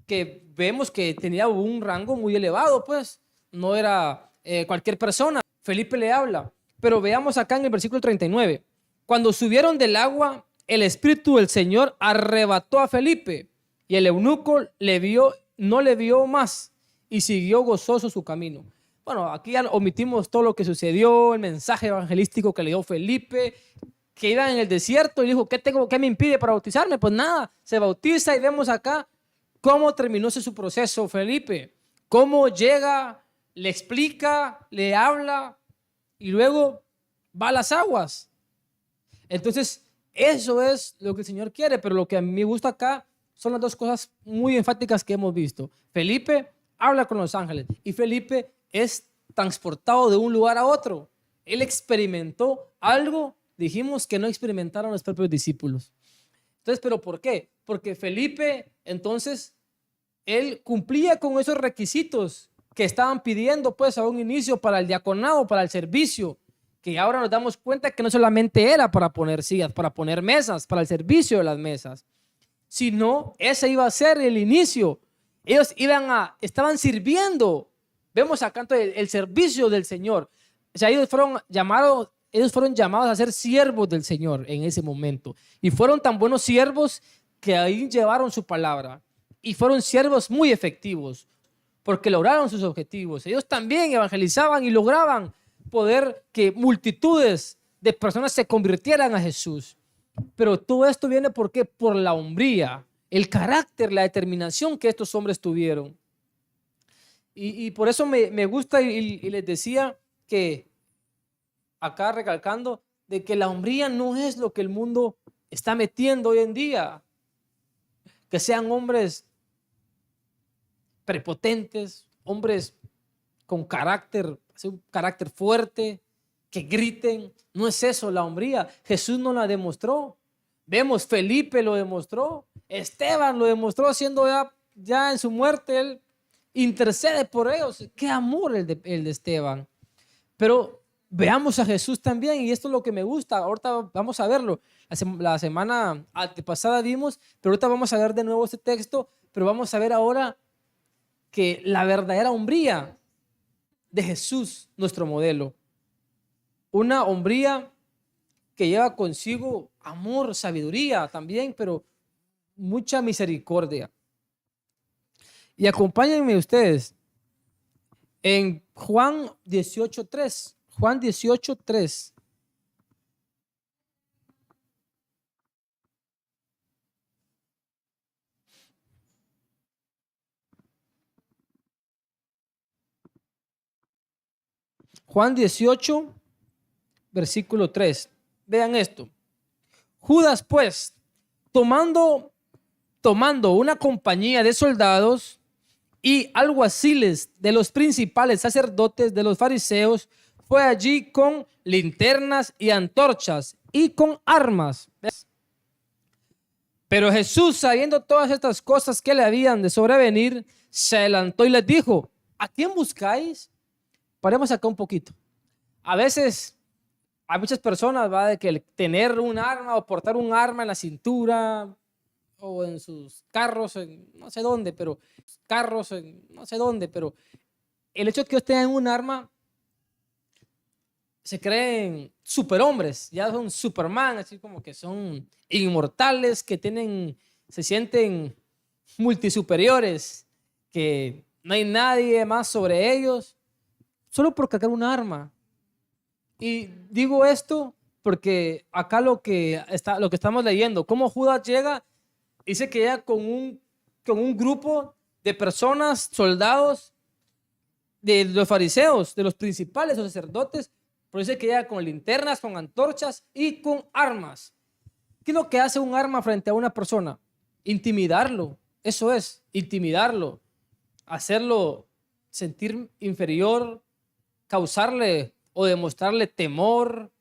que vemos que tenía un rango muy elevado, pues, no era cualquier persona. Felipe le habla, pero veamos acá en el versículo 39. Cuando subieron del agua, el Espíritu del Señor arrebató a Felipe y el eunuco no le vio más y siguió gozoso su camino. Bueno, aquí ya omitimos todo lo que sucedió, el mensaje evangelístico que le dio Felipe, que iba en el desierto y dijo, ¿qué me impide para bautizarme? Pues nada, se bautiza y vemos acá cómo terminó su proceso Felipe, cómo llega, le explica, le habla y luego va a las aguas. Entonces, eso es lo que el Señor quiere, pero lo que a mí me gusta acá son las dos cosas muy enfáticas que hemos visto. Felipe habla con los ángeles y Felipe es transportado de un lugar a otro. Él experimentó algo, dijimos, que no experimentaron los propios discípulos. Entonces, ¿pero por qué? Porque Felipe, entonces, él cumplía con esos requisitos que estaban pidiendo pues a un inicio para el diaconado, para el servicio, que ahora nos damos cuenta que no solamente era para poner sillas, para poner mesas, para el servicio de las mesas, sino ese iba a ser el inicio. Ellos estaban sirviendo. Vemos acá entonces el servicio del Señor. O sea, ellos fueron llamados a ser siervos del Señor en ese momento. Y fueron tan buenos siervos que ahí llevaron su palabra. Y fueron siervos muy efectivos porque lograron sus objetivos. Ellos también evangelizaban y lograban poder que multitudes de personas se convirtieran a Jesús. Pero todo esto viene ¿por qué? Por la hombría, el carácter, la determinación que estos hombres tuvieron. Y por eso me gusta y les decía que acá recalcando de que la hombría no es lo que el mundo está metiendo hoy en día. Que sean hombres prepotentes, hombres con carácter, un carácter fuerte, que griten. No es eso la hombría. Jesús no la demostró. Vemos, Felipe lo demostró. Esteban lo demostró siendo ya en su muerte. Él intercede por ellos. Qué amor el de Esteban. Pero veamos a Jesús también, y esto es lo que me gusta. Ahorita vamos a verlo. La semana antepasada vimos, pero ahorita vamos a ver de nuevo este texto, pero vamos a ver ahora que la verdadera hombría de Jesús, nuestro modelo. Una hombría que lleva consigo amor, sabiduría también, pero mucha misericordia. Y acompáñenme ustedes en Juan 18:3. Juan 18:3. Juan 18, versículo 3. Vean esto. Judas, pues, tomando una compañía de soldados y alguaciles de los principales sacerdotes de los fariseos, fue allí con linternas y antorchas y con armas. ¿Ves? Pero Jesús, sabiendo todas estas cosas que le habían de sobrevenir, se adelantó y les dijo: ¿a quién buscáis? Paremos acá un poquito. A veces hay muchas personas, ¿va?, de que el tener un arma o portar un arma en la cintura o en sus carros, en no sé dónde, pero el hecho de que ellos tengan un arma, se creen superhombres, ya son Superman, así como que son inmortales, que se sienten multisuperiores, que no hay nadie más sobre ellos, solo por cargar un arma. Y digo esto porque acá lo que estamos leyendo, cómo Judas llega, dice que llega con un grupo de personas, soldados de los fariseos, de los principales, los sacerdotes, pero dice que llega con linternas, con antorchas y con armas. ¿Qué es lo que hace un arma frente a una persona? Intimidarlo. Eso es, intimidarlo, hacerlo sentir inferior, causarle o demostrarle temor.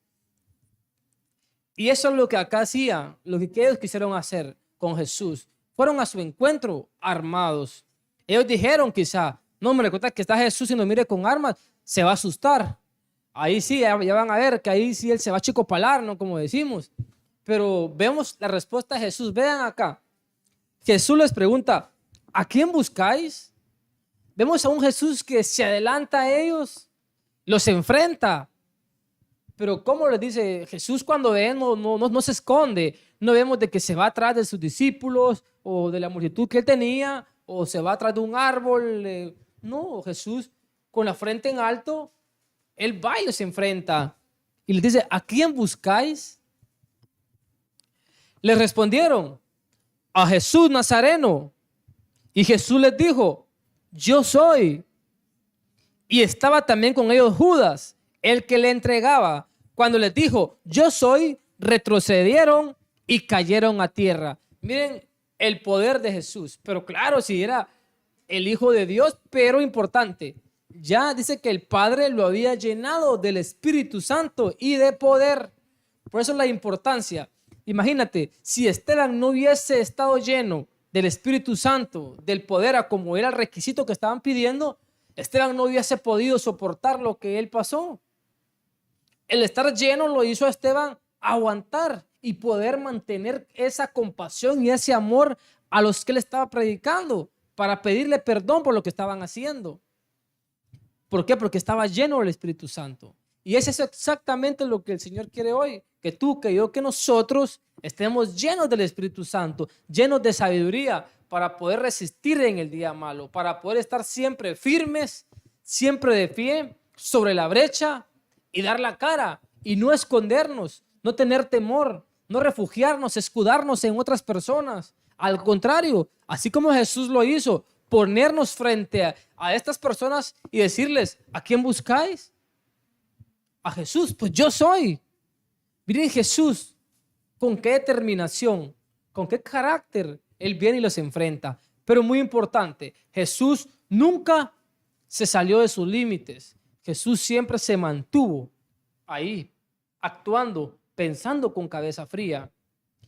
Y eso es lo que acá hacían, lo que ellos quisieron hacer con Jesús. Fueron a su encuentro armados. Ellos dijeron quizá: no, me recuerda que está Jesús y nos mire con armas, se va a asustar. Ahí sí, ya van a ver que ahí sí él se va a chicopalar, ¿no? Como decimos. Pero vemos la respuesta de Jesús. Vean acá. Jesús les pregunta: ¿a quién buscáis? Vemos a un Jesús que se adelanta a ellos, los enfrenta. Pero ¿cómo les dice? Jesús cuando ve no se esconde. No vemos de que se va atrás de sus discípulos o de la multitud que él tenía, o se va atrás de un árbol. No, Jesús con la frente en alto, él va y los enfrenta. Y les dice: ¿a quién buscáis? Les respondieron: a Jesús Nazareno. Y Jesús les dijo: yo soy. Y estaba también con ellos Judas, el que le entregaba. Cuando les dijo: yo soy, retrocedieron y cayeron a tierra. Miren el poder de Jesús. Pero claro, si era el Hijo de Dios, pero importante, ya dice que el Padre lo había llenado del Espíritu Santo y de poder. Por eso la importancia. Imagínate, si Esteban no hubiese estado lleno del Espíritu Santo, del poder, a como era el requisito que estaban pidiendo, Esteban no hubiese podido soportar lo que él pasó. El estar lleno lo hizo a Esteban aguantar y poder mantener esa compasión y ese amor a los que él estaba predicando, para pedirle perdón por lo que estaban haciendo. ¿Por qué? Porque estaba lleno del Espíritu Santo. Y eso es exactamente lo que el Señor quiere hoy, que tú, que yo, que nosotros estemos llenos del Espíritu Santo, llenos de sabiduría para poder resistir en el día malo, para poder estar siempre firmes, siempre de pie, sobre la brecha y dar la cara y no escondernos, no tener temor, no refugiarnos, escudarnos en otras personas. Al contrario, así como Jesús lo hizo, ponernos frente a estas personas y decirles, ¿a quién buscáis? A Jesús, pues yo soy. Miren Jesús, con qué determinación, con qué carácter Él viene y los enfrenta. Pero muy importante, Jesús nunca se salió de sus límites. Jesús siempre se mantuvo ahí, actuando, pensando con cabeza fría.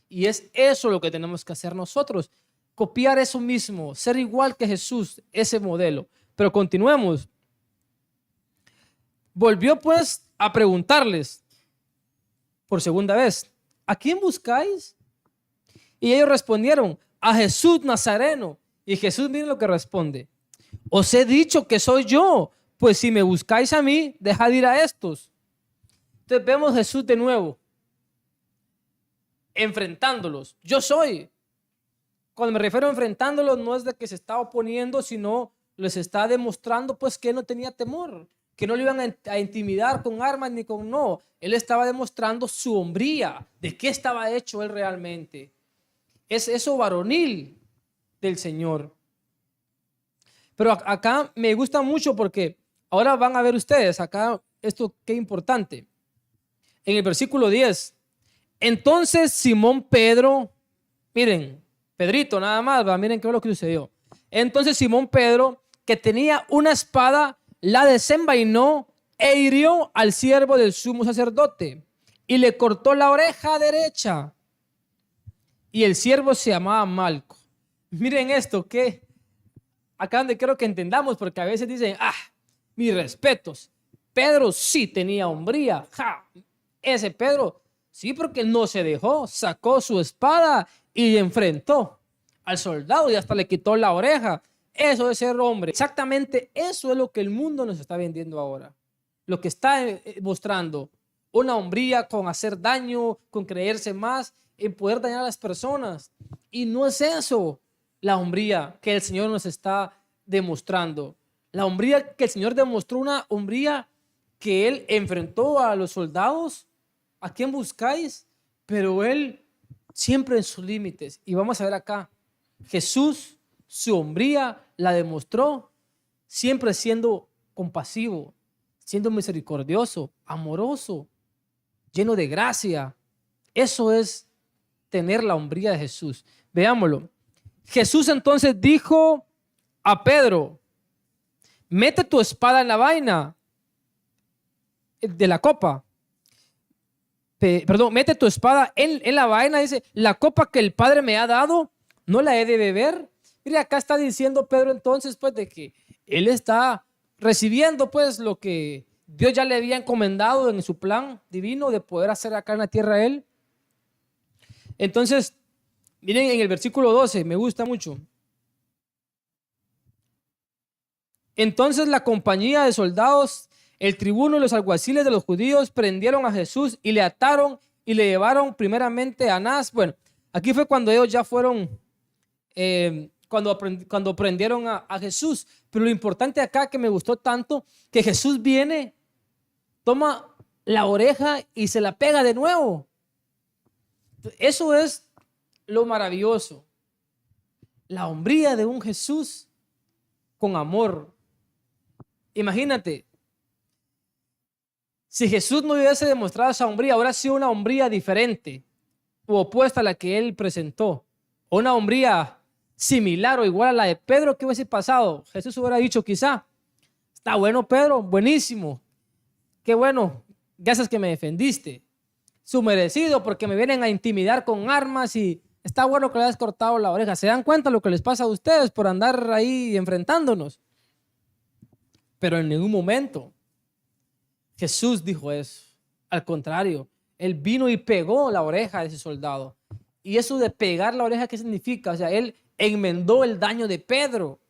Y es eso lo que tenemos que hacer nosotros, copiar eso mismo, ser igual que Jesús, ese modelo. Pero continuemos. Volvió pues a preguntarles por segunda vez, ¿a quién buscáis? Y ellos respondieron, a Jesús Nazareno. Y Jesús, miren lo que responde, os he dicho que soy yo, pues si me buscáis a mí, dejad ir a estos. Entonces vemos a Jesús de nuevo, enfrentándolos. Yo soy. Cuando me refiero a enfrentándolos, no es de que se está oponiendo, sino les está demostrando pues que no tenía temor, que no le iban a intimidar con armas ni con no. Él estaba demostrando su hombría, de qué estaba hecho él realmente. Es eso varonil del Señor. Pero acá me gusta mucho porque ahora van a ver ustedes acá esto qué importante. En el versículo 10, entonces Simón Pedro, miren, Pedrito nada más, miren qué es lo que sucedió. Entonces Simón Pedro, que tenía una espada, la desenvainó e hirió al siervo del sumo sacerdote y le cortó la oreja derecha. Y el siervo se llamaba Malco. Miren esto, que acá donde quiero que entendamos, porque a veces dicen, mis respetos, Pedro sí tenía hombría. Ese Pedro, sí, porque no se dejó, sacó su espada y enfrentó al soldado y hasta le quitó la oreja. Eso es ser hombre. Exactamente eso es lo que el mundo nos está vendiendo ahora. Lo que está mostrando una hombría con hacer daño, con creerse más, en poder dañar a las personas. Y no es eso la hombría que el Señor nos está demostrando. La hombría que el Señor demostró, una hombría que Él enfrentó a los soldados. ¿A quién buscáis? Pero Él siempre en sus límites. Y vamos a ver acá, Jesús, su hombría la demostró siempre siendo compasivo, siendo misericordioso, amoroso, lleno de gracia. Eso es tener la hombría de Jesús. Veámoslo. Jesús entonces dijo a Pedro, mete tu espada en la vaina de la copa. Mete tu espada en la vaina, dice, la copa que el Padre me ha dado, ¿no la he de beber? Mire, acá está diciendo Pedro entonces, pues, de que él está recibiendo, pues, lo que Dios ya le había encomendado en su plan divino de poder hacer acá en la tierra a él. Entonces, miren en el versículo 12, me gusta mucho. Entonces la compañía de soldados, el tribuno y los alguaciles de los judíos prendieron a Jesús y le ataron y le llevaron primeramente a Anás. Bueno, aquí fue cuando ellos ya fueron, cuando prendieron a Jesús. Pero lo importante acá que me gustó tanto, que Jesús viene, toma la oreja y se la pega de nuevo. Eso es lo maravilloso. La hombría de un Jesús con amor. Imagínate, si Jesús no hubiese demostrado esa hombría, habría sido una hombría diferente o opuesta a la que él presentó. O una hombría similar o igual a la de Pedro, ¿qué hubiese pasado? Jesús hubiera dicho quizá, Está bueno, Pedro, buenísimo. Qué bueno, gracias que me defendiste. Su merecido, porque me vienen a intimidar con armas y está bueno que le hayas cortado la oreja. ¿Se dan cuenta lo que les pasa a ustedes por andar ahí enfrentándonos? Pero en ningún momento Jesús dijo eso. Al contrario, Él vino y pegó la oreja de ese soldado. Y eso de pegar la oreja, ¿qué significa? O sea, Él enmendó el daño de Pedro.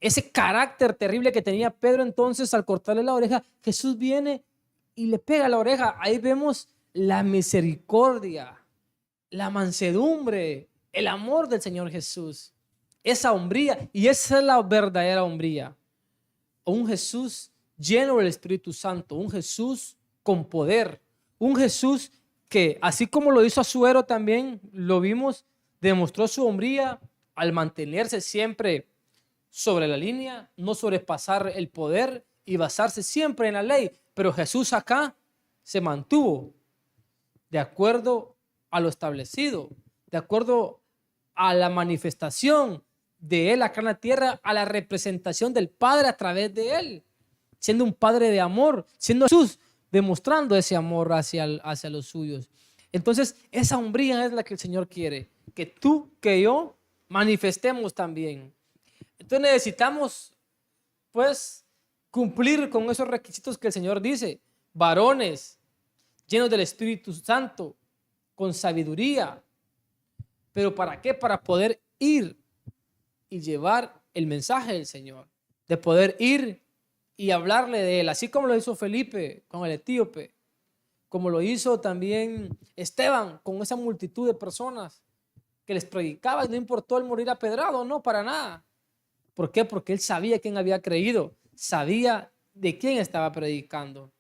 Ese carácter terrible que tenía Pedro, entonces, al cortarle la oreja, Jesús viene y le pega la oreja. Ahí vemos la misericordia, la mansedumbre, el amor del Señor Jesús. Esa hombría, y esa es la verdadera hombría. Un Jesús lleno del Espíritu Santo, un Jesús con poder, un Jesús que, así como lo hizo Asuero también, lo vimos, demostró su hombría al mantenerse siempre sobre la línea, no sobrepasar el poder y basarse siempre en la ley. Pero Jesús acá se mantuvo de acuerdo a lo establecido, de acuerdo a la manifestación de Él acá en la tierra, a la representación del Padre a través de Él, siendo un Padre de amor, siendo Jesús demostrando ese amor hacia los suyos. Entonces, esa hombría es la que el Señor quiere, que tú, que yo, manifestemos también. Entonces necesitamos, pues, cumplir con esos requisitos que el Señor dice. Varones, llenos del Espíritu Santo, con sabiduría. ¿Pero para qué? Para poder ir y llevar el mensaje del Señor. De poder ir y hablarle de Él. Así como lo hizo Felipe con el etíope. Como lo hizo también Esteban con esa multitud de personas que les predicaba y no importó el morir apedrado, no, para nada. ¿Por qué? Porque él sabía quién había creído, sabía de quién estaba predicando.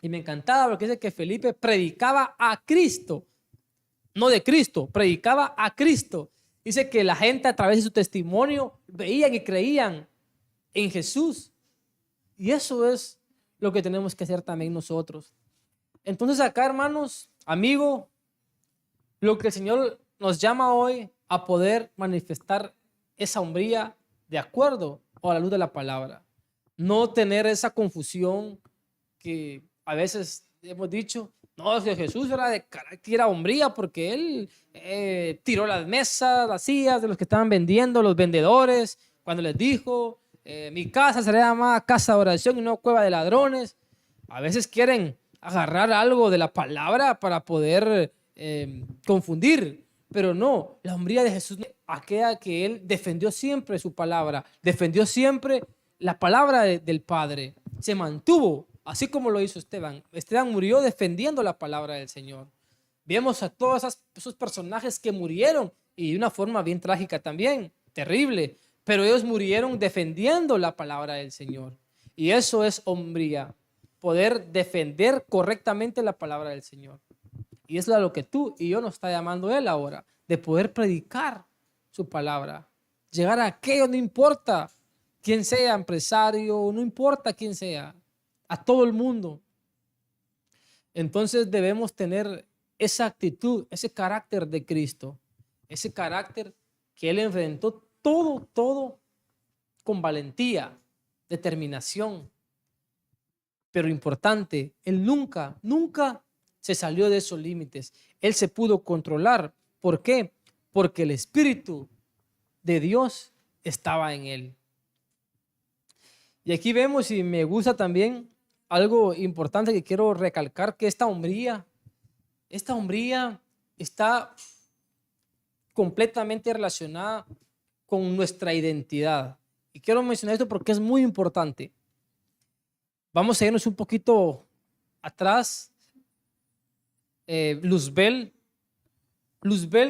Y me encantaba porque dice que Felipe predicaba a Cristo, no de Cristo, predicaba a Cristo. Dice que la gente a través de su testimonio veían y creían en Jesús. Y eso es lo que tenemos que hacer también nosotros. Entonces acá, hermanos, amigo, lo que el Señor nos llama hoy a poder manifestar esa hombría de acuerdo a la luz de la palabra. No tener esa confusión que a veces hemos dicho, no, que Jesús era de carácter, era hombría porque él tiró las mesas, las sillas de los que estaban vendiendo, los vendedores, cuando les dijo, mi casa será llamada casa de oración y no cueva de ladrones. A veces quieren agarrar algo de la palabra para poder confundir, pero no, la hombría de Jesús, aquella que Él defendió siempre su palabra, defendió siempre la palabra del Padre, se mantuvo, así como lo hizo Esteban. Esteban murió defendiendo la palabra del Señor. Vemos a todos esos personajes que murieron y de una forma bien trágica también, terrible, pero ellos murieron defendiendo la palabra del Señor. Y eso es hombría, poder defender correctamente la palabra del Señor. Y eso es a lo que tú y yo nos está llamando Él ahora, de poder predicar su palabra. Llegar a aquello, no importa quién sea, empresario, no importa quién sea, a todo el mundo. Entonces debemos tener esa actitud, ese carácter de Cristo, ese carácter que Él enfrentó todo con valentía, determinación. Pero importante, Él nunca se salió de esos límites. Él se pudo controlar. ¿Por qué? Porque el Espíritu de Dios estaba en Él. Y aquí vemos, y me gusta también algo importante que quiero recalcar, que esta hombría está completamente relacionada con nuestra identidad. Y quiero mencionar esto porque es muy importante. Vamos a irnos un poquito atrás. Luzbel,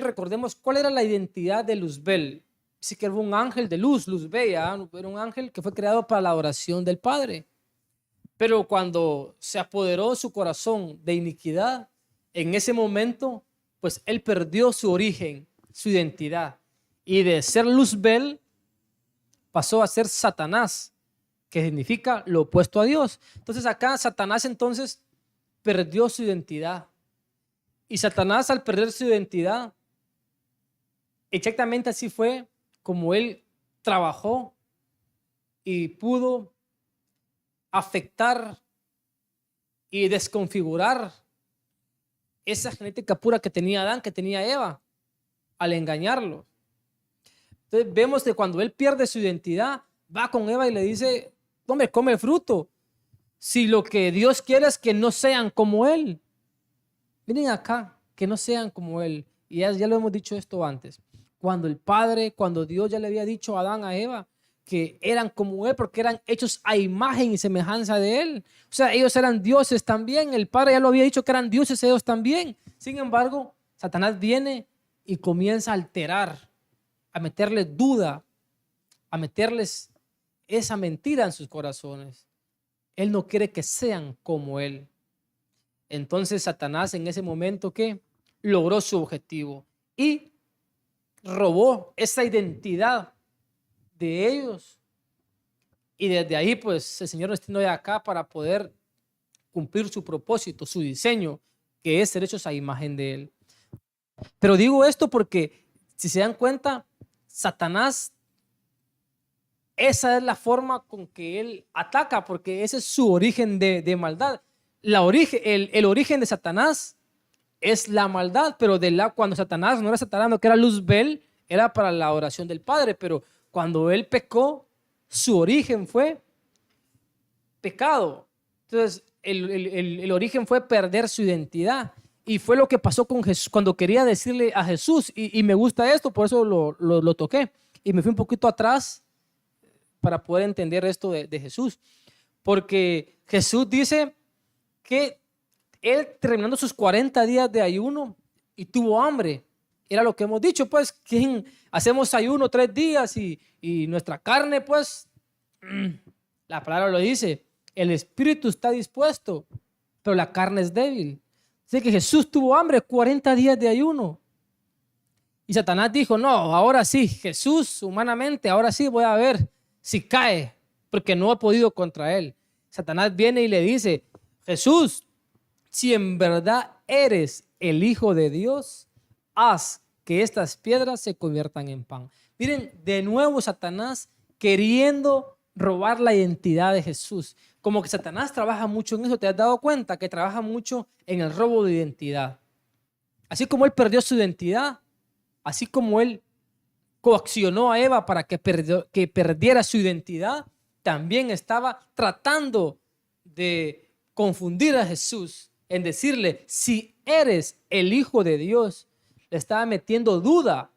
recordemos cuál era la identidad de Luzbel. Dice que era un ángel de luz, Luzbel, era un ángel que fue creado para la adoración del Padre. Pero cuando se apoderó su corazón de iniquidad, en ese momento, pues él perdió su origen, su identidad. Y de ser Luzbel, pasó a ser Satanás, que significa lo opuesto a Dios. Entonces acá Satanás entonces perdió su identidad. Y Satanás, al perder su identidad, exactamente así fue como él trabajó y pudo afectar y desconfigurar esa genética pura que tenía Adán, que tenía Eva, al engañarlo. Entonces vemos que cuando él pierde su identidad, va con Eva y le dice, hombre, come el fruto. Si lo que Dios quiere es que no sean como él. Miren acá, que no sean como él. Y ya lo hemos dicho esto antes. Cuando Dios ya le había dicho a Adán, a Eva, que eran como él porque eran hechos a imagen y semejanza de él. O sea, ellos eran dioses también. El Padre ya lo había dicho que eran dioses ellos también. Sin embargo, Satanás viene y comienza a alterar, a meterles duda, a meterles esa mentira en sus corazones. Él no quiere que sean como él. Entonces Satanás en ese momento, ¿qué? Logró su objetivo y robó esa identidad de ellos. Y desde ahí, pues, el Señor nos tiene acá para poder cumplir su propósito, su diseño, que es ser hechos a imagen de Él. Pero digo esto porque, si se dan cuenta, Satanás, esa es la forma con que él ataca, porque ese es su origen de maldad. El origen de Satanás es la maldad, pero cuando Satanás no era Satanás, no que era Luzbel, era para la adoración del Padre, pero cuando él pecó, su origen fue pecado. Entonces, el origen fue perder su identidad. Y fue lo que pasó con Jesús cuando quería decirle a Jesús, y me gusta esto, por eso lo toqué. Y me fui un poquito atrás para poder entender esto de Jesús. Porque Jesús dice que él, terminando sus 40 días de ayuno, y tuvo hambre. Era lo que hemos dicho, pues, ¿quién hacemos ayuno 3 días y nuestra carne, pues, la palabra lo dice, el espíritu está dispuesto, pero la carne es débil. Así que Jesús tuvo hambre, 40 días de ayuno. Y Satanás dijo, no, ahora sí, Jesús humanamente, ahora sí voy a ver si cae, porque no he podido contra él. Satanás viene y le dice, Jesús, si en verdad eres el Hijo de Dios, haz que estas piedras se conviertan en pan. Miren, de nuevo Satanás queriendo robar la identidad de Jesús. Como que Satanás trabaja mucho en eso. ¿Te has dado cuenta que trabaja mucho en el robo de identidad? Así como él perdió su identidad, así como él coaccionó a Eva para que perdiera su identidad, también estaba tratando de confundir a Jesús en decirle, si eres el Hijo de Dios. Le estaba metiendo duda.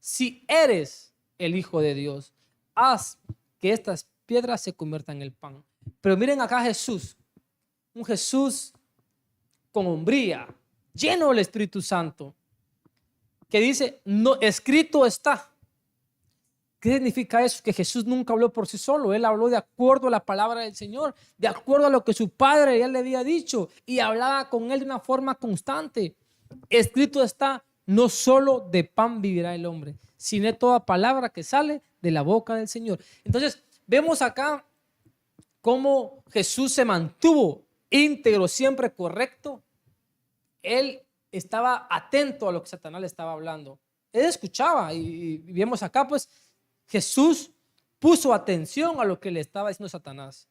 Si eres el Hijo de Dios, haz que estas piedras se conviertan en pan. Pero miren acá Jesús, un Jesús con hombría, lleno del Espíritu Santo, que dice, no, escrito está. ¿Qué significa eso? Que Jesús nunca habló por sí solo. Él habló de acuerdo a la palabra del Señor, de acuerdo a lo que su padre ya le había dicho, y hablaba con él de una forma constante. Escrito está, no solo de pan vivirá el hombre, sino de toda palabra que sale de la boca del Señor. Entonces, vemos acá cómo Jesús se mantuvo íntegro, siempre correcto. Él estaba atento a lo que Satanás le estaba hablando. Él escuchaba y vemos acá, pues, Jesús puso atención a lo que le estaba diciendo Satanás.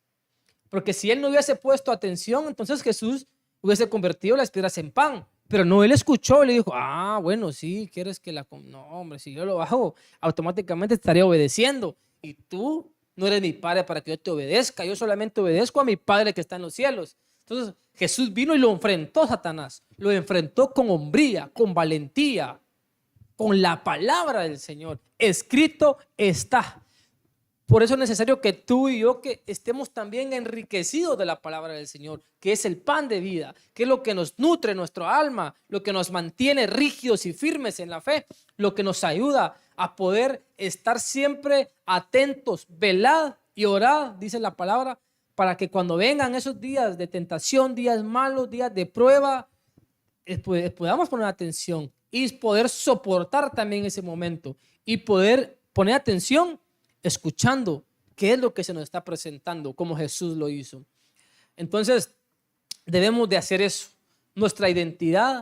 Porque si él no hubiese puesto atención, entonces Jesús hubiese convertido las piedras en pan. Pero no, él escuchó y le dijo, bueno, sí, ¿quieres que la... No, hombre, si yo lo hago, automáticamente estaría obedeciendo. Y tú no eres mi padre para que yo te obedezca. Yo solamente obedezco a mi Padre que está en los cielos. Entonces Jesús vino y lo enfrentó a Satanás. Lo enfrentó con hombría, con valentía, con la palabra del Señor. Escrito está. Por eso es necesario que tú y yo que estemos también enriquecidos de la palabra del Señor, que es el pan de vida, que es lo que nos nutre nuestra alma, lo que nos mantiene rígidos y firmes en la fe, lo que nos ayuda a poder estar siempre atentos, velad y orad, dice la palabra, para que cuando vengan esos días de tentación, días malos, días de prueba, podamos poner atención y poder soportar también ese momento y poder poner atención escuchando qué es lo que se nos está presentando, como Jesús lo hizo. Entonces, debemos de hacer eso. Nuestra identidad